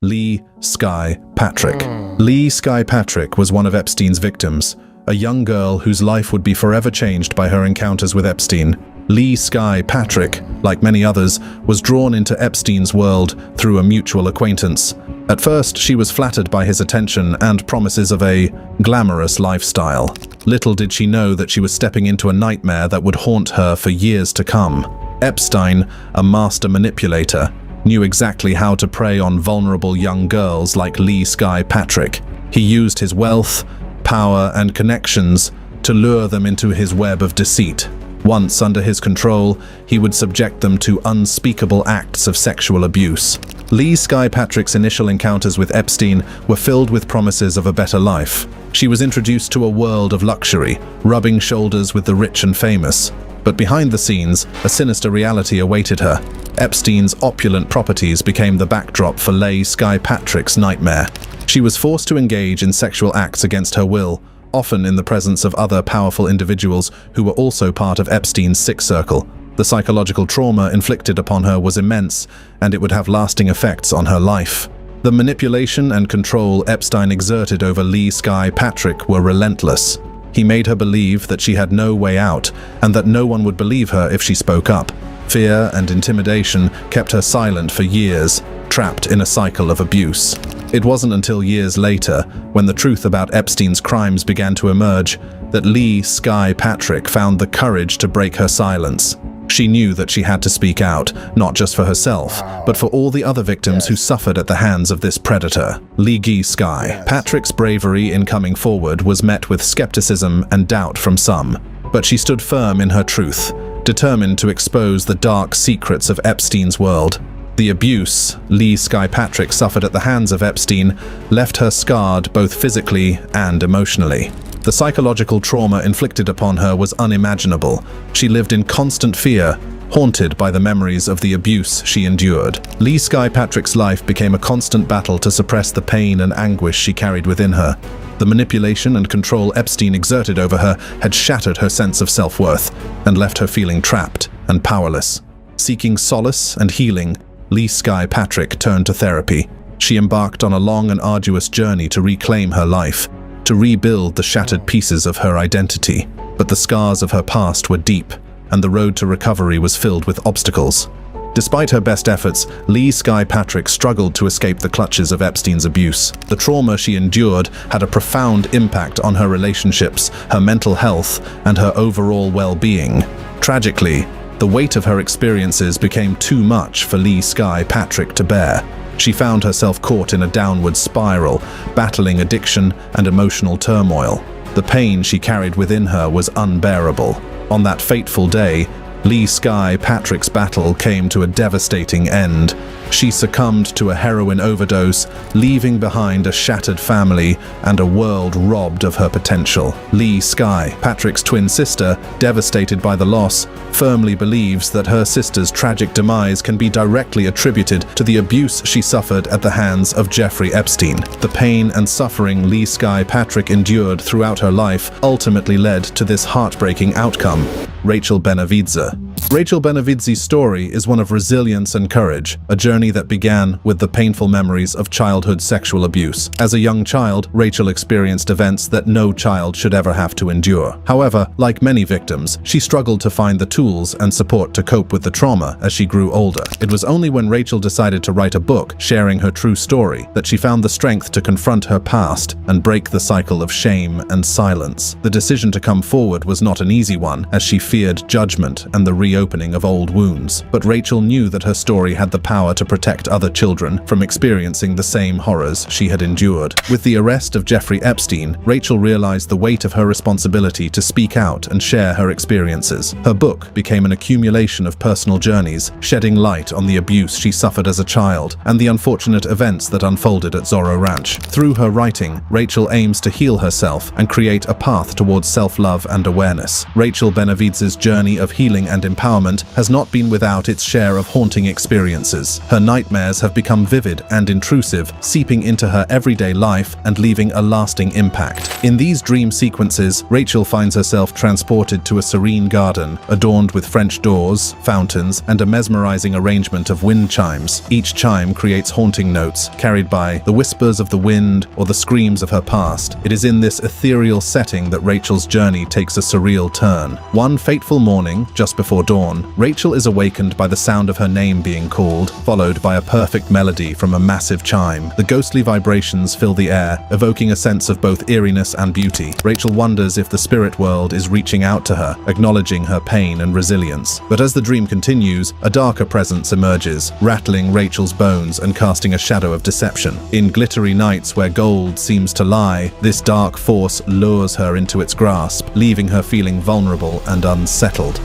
D: 𝗟𝗢𝗡𝗞𝗦. 𝗟𝗢𝗡𝗞𝗦 was one of Epstein's victims, a young girl whose life would be forever changed by her encounters with Epstein. 𝗟𝗢𝗡𝗞𝗦, like many others, was drawn into Epstein's world through a mutual acquaintance. At first, she was flattered by his attention and promises of a glamorous lifestyle. Little did she know that she was stepping into a nightmare that would haunt her for years to come. Epstein, a master manipulator, knew exactly how to prey on vulnerable young girls like 𝗟𝗢𝗡𝗞𝗦. He used his wealth, power, and connections to lure them into his web of deceit. Once under his control, he would subject them to unspeakable acts of sexual abuse. 𝗟𝗢𝗡𝗞𝗦's initial encounters with Epstein were filled with promises of a better life. She was introduced to a world of luxury, rubbing shoulders with the rich and famous. But behind the scenes, a sinister reality awaited her. Epstein's opulent properties became the backdrop for 𝗟𝗡𝗞𝗦's nightmare. She was forced to engage in sexual acts against her will, often in the presence of other powerful individuals who were also part of Epstein's sick circle. The psychological trauma inflicted upon her was immense, and it would have lasting effects on her life. The manipulation and control Epstein exerted over 𝗟𝗡𝗞𝗦 were relentless. He made her believe that she had no way out, and that no one would believe her if she spoke up. Fear and intimidation kept her silent for years, trapped in a cycle of abuse. It wasn't until years later, when the truth about Epstein's crimes began to emerge, that 𝗟𝗡𝗞𝗦 found the courage to break her silence. She knew that she had to speak out, not just for herself, but for all the other victims who suffered at the hands of this predator. 𝗟𝗡𝗡𝗞𝗦's bravery in coming forward was met with skepticism and doubt from some, but she stood firm in her truth, determined to expose the dark secrets of Epstein's world. The abuse 𝗟𝗡𝗞𝗦 suffered at the hands of Epstein left her scarred both physically and emotionally. The psychological trauma inflicted upon her was unimaginable. She lived in constant fear, haunted by the memories of the abuse she endured. 𝗟𝗡𝗞𝗦's life became a constant battle to suppress the pain and anguish she carried within her. The manipulation and control Epstein exerted over her had shattered her sense of self-worth and left her feeling trapped and powerless. Seeking solace and healing, 𝗟𝗡𝗞𝗦 turned to therapy. She embarked on a long and arduous journey to reclaim her life, to rebuild the shattered pieces of her identity. But the scars of her past were deep, and the road to recovery was filled with obstacles. Despite her best efforts, 𝗟𝗡𝗞𝗦 struggled to escape the clutches of Epstein's abuse. The trauma she endured had a profound impact on her relationships, her mental health, and her overall well-being. Tragically, the weight of her experiences became too much for 𝗟𝗡𝗞𝗦 to bear. She found herself caught in a downward spiral, battling addiction and emotional turmoil. The pain she carried within her was unbearable. On that fateful day, 𝗟𝗡𝗞𝗦's battle came to a devastating end. She succumbed to a heroin overdose, leaving behind a shattered family and a world robbed of her potential. 𝗟𝗡𝗞𝗦's twin sister, devastated by the loss, firmly believes that her sister's tragic demise can be directly attributed to the abuse she suffered at the hands of Jeffrey Epstein. The pain and suffering 𝗟𝗡𝗞𝗦 endured throughout her life ultimately led to this heartbreaking outcome. Rachel Benavidze. Rachel Benavidze's story is one of resilience and courage, a journey that began with the painful memories of childhood sexual abuse. As a young child, Rachel experienced events that no child should ever have to endure. However, like many victims, she struggled to find the tools and support to cope with the trauma as she grew older. It was only when Rachel decided to write a book sharing her true story that she found the strength to confront her past and break the cycle of shame and silence. The decision to come forward was not an easy one, as she feared judgment and the reopening of old wounds. But Rachel knew that her story had the power to protect other children from experiencing the same horrors she had endured. With the arrest of Jeffrey Epstein, Rachel realized the weight of her responsibility to speak out and share her experiences. Her book became an accumulation of personal journeys, shedding light on the abuse she suffered as a child and the unfortunate events that unfolded at Zorro Ranch. Through her writing, Rachel aims to heal herself and create a path towards self-love and awareness. Rachel Benavidez's journey of healing and empowerment has not been without its share of haunting experiences. Her nightmares have become vivid and intrusive, seeping into her everyday life and leaving a lasting impact. In these dream sequences, Rachel finds herself transported to a serene garden, adorned with French doors, fountains, and a mesmerizing arrangement of wind chimes. Each chime creates haunting notes, carried by the whispers of the wind or the screams of her past. It is in this ethereal setting that Rachel's journey takes a surreal turn. One fateful morning, just before dawn, Rachel is awakened by the sound of her name being called, followed by a perfect melody from a massive chime. The ghostly vibrations fill the air, evoking a sense of both eeriness and beauty. Rachel wonders if the spirit world is reaching out to her, acknowledging her pain and resilience. But as the dream continues, a darker presence emerges, rattling Rachel's bones and casting a shadow of deception. In glittery nights where gold seems to lie, this dark force lures her into its grasp, leaving her feeling vulnerable and unsettled.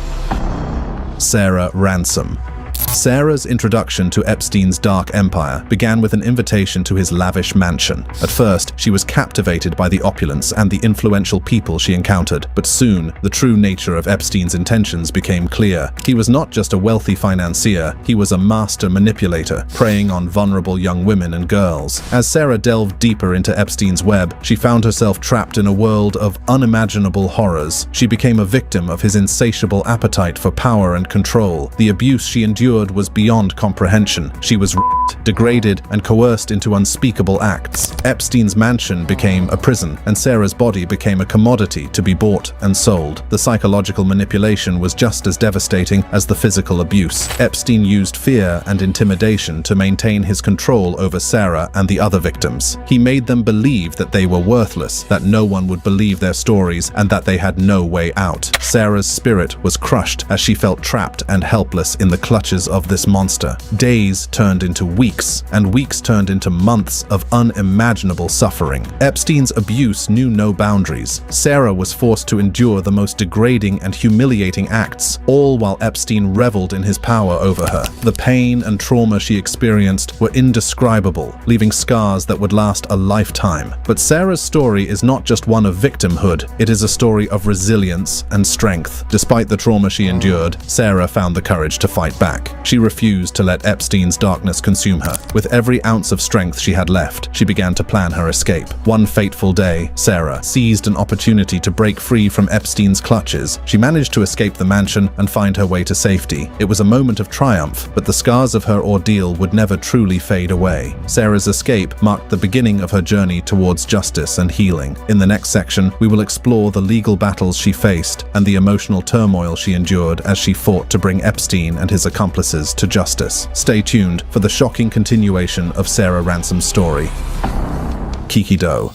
D: Sarah Ransom. Sarah's introduction to Epstein's dark empire began with an invitation to his lavish mansion. At first, she was captivated by the opulence and the influential people she encountered, but soon, the true nature of Epstein's intentions became clear. He was not just a wealthy financier, he was a master manipulator, preying on vulnerable young women and girls. As Sarah delved deeper into Epstein's web, she found herself trapped in a world of unimaginable horrors. She became a victim of his insatiable appetite for power and control. The abuse she endured was beyond comprehension. She was raped, degraded, and coerced into unspeakable acts. Epstein's mansion became a prison, and Sarah's body became a commodity to be bought and sold. The psychological manipulation was just as devastating as the physical abuse. Epstein used fear and intimidation to maintain his control over Sarah and the other victims. He made them believe that they were worthless, that no one would believe their stories, and that they had no way out. Sarah's spirit was crushed as she felt trapped and helpless in the clutches of this monster. Days turned into weeks, and weeks turned into months of unimaginable suffering. Epstein's abuse knew no boundaries. Sarah was forced to endure the most degrading and humiliating acts, all while Epstein reveled in his power over her. The pain and trauma she experienced were indescribable, leaving scars that would last a lifetime. But Sarah's story is not just one of victimhood, it is a story of resilience and strength. Despite the trauma she endured, Sarah found the courage to fight back. She refused to let Epstein's darkness consume her. With every ounce of strength she had left, she began to plan her escape. One fateful day, Sarah seized an opportunity to break free from Epstein's clutches. She managed to escape the mansion and find her way to safety. It was a moment of triumph, but the scars of her ordeal would never truly fade away. Sarah's escape marked the beginning of her journey towards justice and healing. In the next section, we will explore the legal battles she faced and the emotional turmoil she endured as she fought to bring Epstein and his accomplices to justice. Stay tuned for the shocking continuation of Sarah Ransom's story. 𝗗𝗢𝗡𝗞𝗦.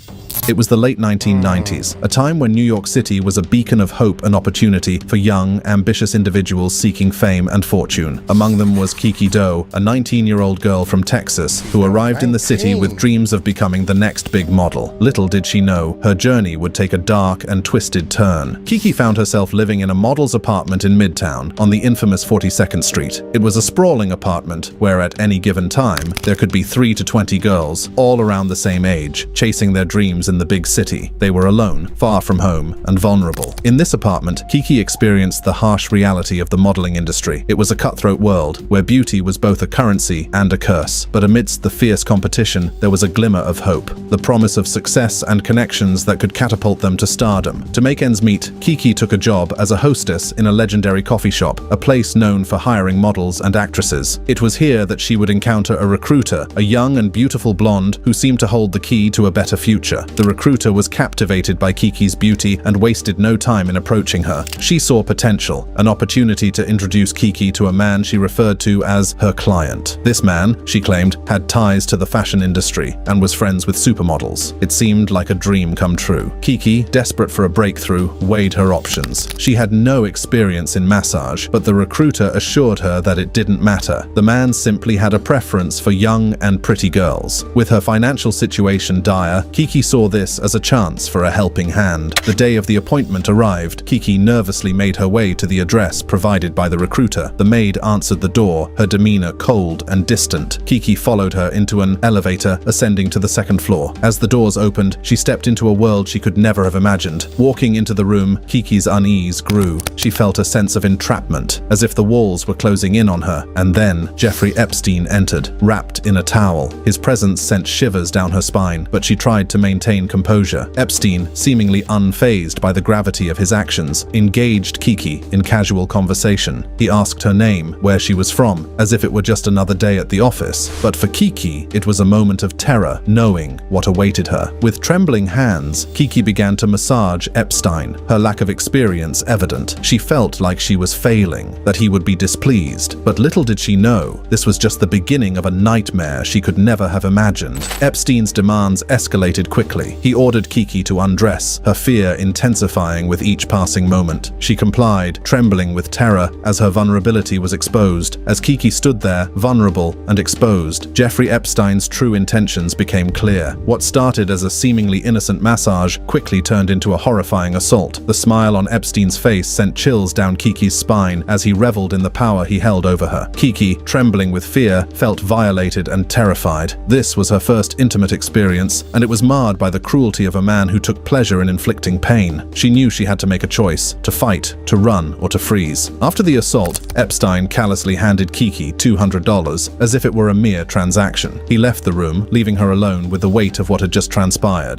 D: It was the late 1990s, a time when New York City was a beacon of hope and opportunity for young, ambitious individuals seeking fame and fortune. Among them was 𝗗𝗢𝗡𝗞𝗦, a 19-year-old girl from Texas who arrived in the city with dreams of becoming the next big model. Little did she know, her journey would take a dark and twisted turn. 𝗗𝗢𝗡𝗞𝗦 found herself living in a model's apartment in Midtown on the infamous 42nd Street. It was a sprawling apartment where at any given time there could be 3 to 20 girls, all around the same age, chasing their dreams in the big city. They were alone, far from home, and vulnerable. In this apartment, 𝗗𝗢𝗡𝗞𝗦 experienced the harsh reality of the modeling industry. It was a cutthroat world where beauty was both a currency and a curse. But amidst the fierce competition, there was a glimmer of hope, the promise of success and connections that could catapult them to stardom. To make ends meet, 𝗗𝗢𝗞𝗦 took a job as a hostess in a legendary coffee shop, a place known for hiring models and actresses. It was here that she would encounter a recruiter, a young and beautiful blonde who seemed to hold the key to a better future. The recruiter was captivated by Kiki's beauty and wasted no time in approaching her. She saw potential, an opportunity to introduce Kiki to a man she referred to as her client. This man, she claimed, had ties to the fashion industry and was friends with supermodels. It seemed like a dream come true. Kiki, desperate for a breakthrough, weighed her options. She had no experience in massage, but the recruiter assured her that it didn't matter. The man simply had a preference for young and pretty girls. With her financial situation dire, Kiki saw this as a chance for a helping hand. The day of the appointment arrived. Kiki nervously made her way to the address provided by the recruiter. The maid answered the door, her demeanor cold and distant. Kiki followed her into an elevator, ascending to the second floor. As the doors opened, she stepped into a world she could never have imagined. Walking into the room, Kiki's unease grew. She felt a sense of entrapment, as if the walls were closing in on her. And then Jeffrey Epstein entered, wrapped in a towel. His presence sent shivers down her spine, but she tried to maintain composure. Epstein, seemingly unfazed by the gravity of his actions, engaged Kiki in casual conversation. He asked her name, where she was from, as if it were just another day at the office. But for Kiki, it was a moment of terror, knowing what awaited her. With trembling hands, Kiki began to massage Epstein, her lack of experience evident. She felt like she was failing, that he would be displeased. But little did she know, this was just the beginning of a nightmare she could never have imagined. Epstein's demands escalated quickly. He ordered Kiki to undress, her fear intensifying with each passing moment. She complied, trembling with terror as her vulnerability was exposed. As Kiki stood there, vulnerable and exposed, Jeffrey Epstein's true intentions became clear. What started as a seemingly innocent massage quickly turned into a horrifying assault. The smile on Epstein's face sent chills down Kiki's spine as he reveled in the power he held over her. Kiki, trembling with fear, felt violated and terrified. This was her first intimate experience, and it was marred by the cruelty of a man who took pleasure in inflicting pain. She knew she had to make a choice, to fight, to run, or to freeze. After the assault, Epstein callously handed Kiki $200, as if it were a mere transaction. He left the room, leaving her alone with the weight of what had just transpired.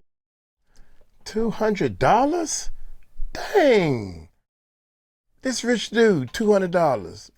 A: $200? Dang! This rich dude, $200.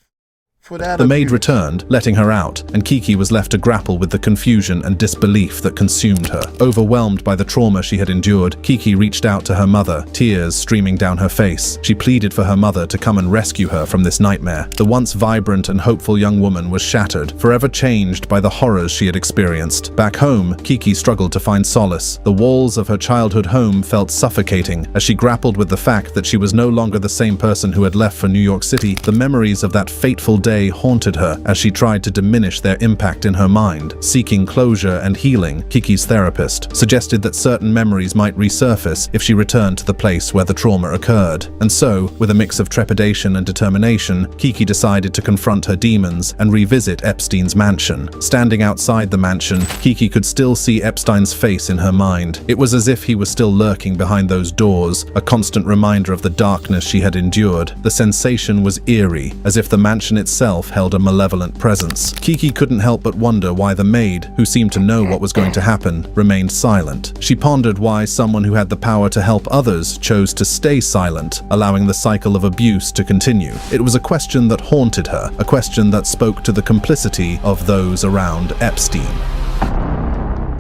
A: For that
D: The maid
A: abuse.
D: returned, letting her out, and Kiki was left to grapple with the confusion and disbelief that consumed her. Overwhelmed by the trauma she had endured, Kiki reached out to her mother, tears streaming down her face. She pleaded for her mother to come and rescue her from this nightmare. The once vibrant and hopeful young woman was shattered, forever changed by the horrors she had experienced. Back home, Kiki struggled to find solace. The walls of her childhood home felt suffocating as she grappled with the fact that she was no longer the same person who had left for New York City. The memories of that fateful day haunted her as she tried to diminish their impact in her mind. Seeking closure and healing, Kiki's therapist suggested that certain memories might resurface if she returned to the place where the trauma occurred. And so, with a mix of trepidation and determination, Kiki decided to confront her demons and revisit Epstein's mansion. Standing outside the mansion, Kiki could still see Epstein's face in her mind. It was as if he was still lurking behind those doors, a constant reminder of the darkness she had endured. The sensation was eerie, as if the mansion itself held a malevolent presence. Kiki couldn't help but wonder why the maid, who seemed to know what was going to happen, remained silent. She pondered why someone who had the power to help others chose to stay silent, allowing the cycle of abuse to continue. It was a question that haunted her, a question that spoke to the complicity of those around Epstein.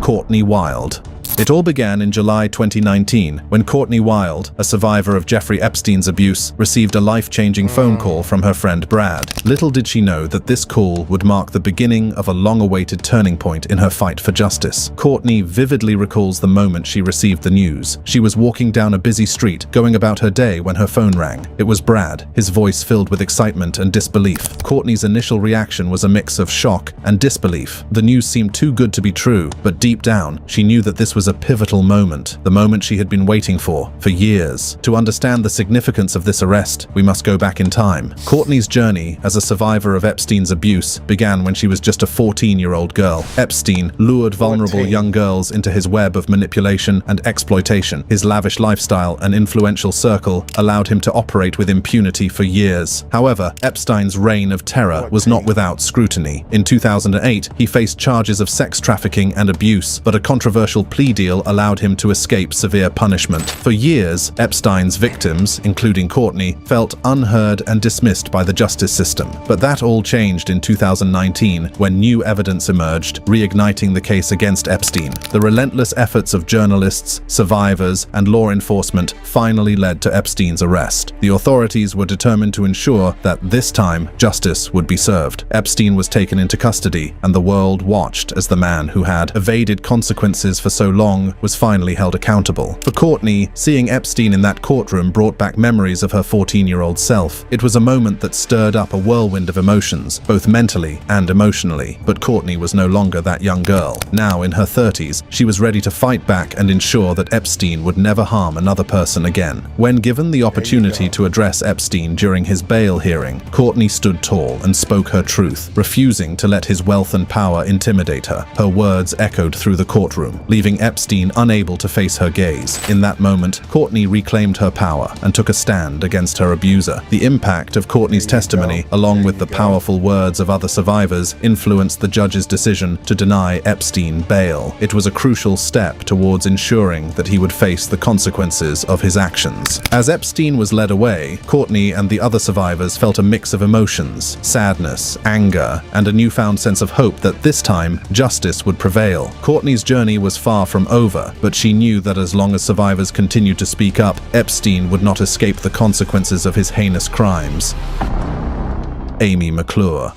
D: Courtney Wild. It all began in July 2019 when Courtney Wild, a survivor of Jeffrey Epstein's abuse, received a life-changing phone call from her friend Brad. Little did she know that this call would mark the beginning of a long-awaited turning point in her fight for justice. Courtney vividly recalls the moment she received the news. She was walking down a busy street, going about her day when her phone rang. It was Brad, his voice filled with excitement and disbelief. Courtney's initial reaction was a mix of shock and disbelief. The news seemed too good to be true, but deep down, she knew that this was a pivotal moment, the moment she had been waiting for years. To understand the significance of this arrest, we must go back in time. Courtney's journey as a survivor of Epstein's abuse began when she was just a 14-year-old girl. Epstein lured vulnerable young girls into his web of manipulation and exploitation. His lavish lifestyle and influential circle allowed him to operate with impunity for years. However, Epstein's reign of terror was not without scrutiny. In 2008, he faced charges of sex trafficking and abuse, but a controversial plea deal allowed him to escape severe punishment. For years, Epstein's victims, including Courtney, felt unheard and dismissed by the justice system. But that all changed in 2019 when new evidence emerged, reigniting the case against Epstein. The relentless efforts of journalists, survivors, and law enforcement finally led to Epstein's arrest. The authorities were determined to ensure that this time justice would be served. Epstein was taken into custody, and the world watched as the man who had evaded consequences for so long was finally held accountable. For Courtney, seeing Epstein in that courtroom brought back memories of her 14-year-old self. It was a moment that stirred up a whirlwind of emotions, both mentally and emotionally. But Courtney was no longer that young girl. Now, in her 30s, she was ready to fight back and ensure that Epstein would never harm another person again. When given the opportunity to address Epstein during his bail hearing, Courtney stood tall and spoke her truth, refusing to let his wealth and power intimidate her. Her words echoed through the courtroom, leaving Epstein unable to face her gaze. In that moment, Courtney reclaimed her power and took a stand against her abuser. The impact of Courtney's testimony, along with the powerful words of other survivors, influenced the judge's decision to deny Epstein bail. It was a crucial step towards ensuring that he would face the consequences of his actions. As Epstein was led away, Courtney and the other survivors felt a mix of emotions, sadness, anger, and a newfound sense of hope that this time justice would prevail. Courtney's journey was far from over, but she knew that as long as survivors continued to speak up, Epstein would not escape the consequences of his heinous crimes. Amy McClure.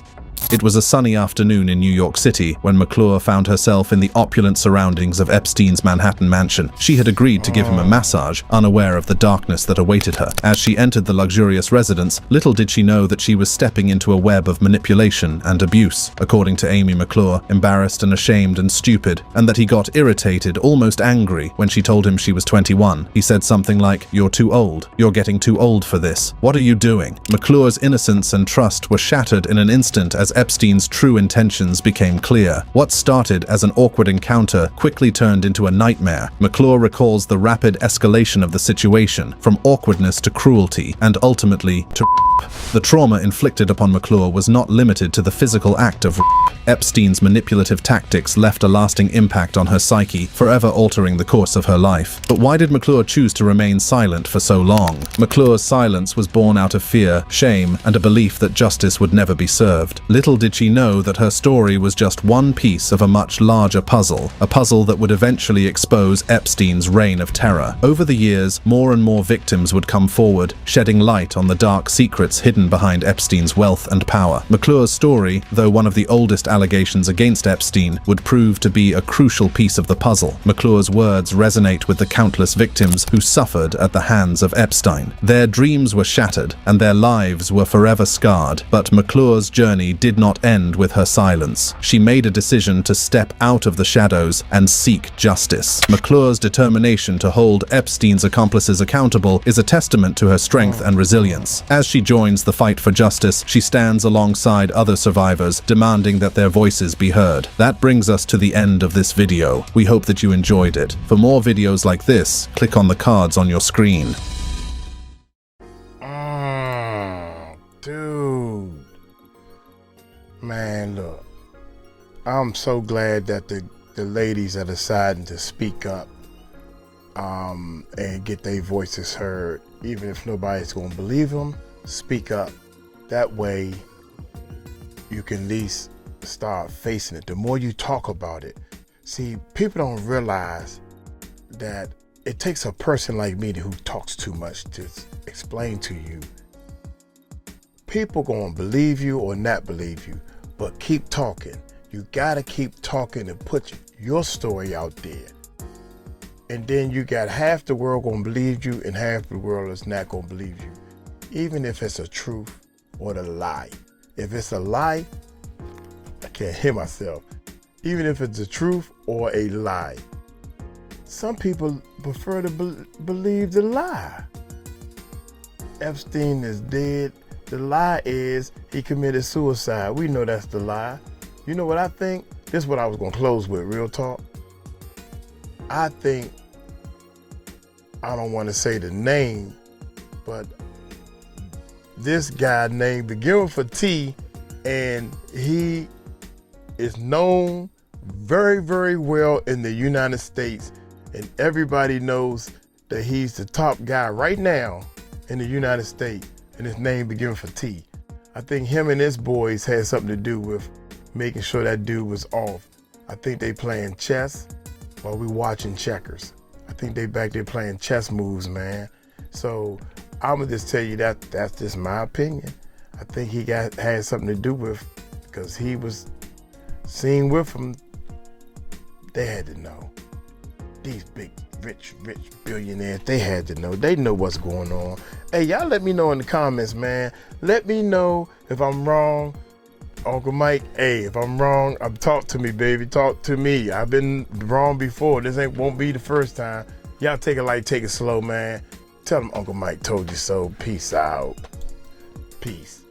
D: It was a sunny afternoon in New York City when McClure found herself in the opulent surroundings of Epstein's Manhattan mansion. She had agreed to give him a massage, unaware of the darkness that awaited her. As she entered the luxurious residence, little did she know that she was stepping into a web of manipulation and abuse. According to Amy McClure, embarrassed and ashamed and stupid, and that he got irritated, almost angry, when she told him she was 21. He said something like, "You're too old. You're getting too old for this. What are you doing?" McClure's innocence and trust were shattered in an instant as Epstein's true intentions became clear. What started as an awkward encounter quickly turned into a nightmare. McClure recalls the rapid escalation of the situation, from awkwardness to cruelty, and ultimately to rape. The trauma inflicted upon McClure was not limited to the physical act of rape. Epstein's manipulative tactics left a lasting impact on her psyche, forever altering the course of her life. But why did McClure choose to remain silent for so long? McClure's silence was born out of fear, shame, and a belief that justice would never be served. Little did she know that her story was just one piece of a much larger puzzle, a puzzle that would eventually expose Epstein's reign of terror. Over the years, more and more victims would come forward, shedding light on the dark secrets hidden behind Epstein's wealth and power. McClure's story, though one of the oldest allegations against Epstein, would prove to be a crucial piece of the puzzle. McClure's words resonate with the countless victims who suffered at the hands of Epstein. Their dreams were shattered, and their lives were forever scarred. But McClure's journey did not end with her silence. She made a decision to step out of the shadows and seek justice. McClure's determination to hold Epstein's accomplices accountable is a testament to her strength and resilience. As she joins the fight for justice, she stands alongside other survivors, demanding that their voices be heard. That brings us to the end of this video. We hope that you enjoyed it. For more videos like this, click on the cards on your screen.
A: Dude. Man, look. I'm so glad that the ladies are deciding to speak up and get their voices heard. Even if nobody's going to believe them, speak up. That way, you can at least start facing it. The more you talk about it. See, people don't realize that it takes a person like me who talks too much to explain to you. People gonna believe you or not believe you, but keep talking. You gotta keep talking and put your story out there. And then you got half the world gonna believe you and half the world is not gonna believe you. Even if it's a truth or a lie. If it's a lie, I can't hear myself. Even if it's a truth or a lie. Some people prefer to believe the lie. Epstein is dead. The lie is he committed suicide. We know that's the lie. You know what I think? This is what I was going to close with, real talk. I think, I don't want to say the name, but this guy named begin with a T, and he is known very, very well in the United States and everybody knows that he's the top guy right now in the United States, and his name begins for T. I think him and his boys had something to do with making sure that dude was off. I think they playing chess while we watching checkers. I think they back there playing chess moves, man. So I'ma just tell you that's just my opinion. I think he had something to do with, because he was seen with him. They had to know. These big, rich billionaires, they had to know. They know what's going on. Hey, y'all let me know in the comments, man. Let me know if I'm wrong. Uncle Mike, hey, if I'm wrong, talk to me, baby. Talk to me. I've been wrong before. This won't be the first time. Y'all take it light, take it slow, man. Tell them Uncle Mike told you so. Peace out. Peace.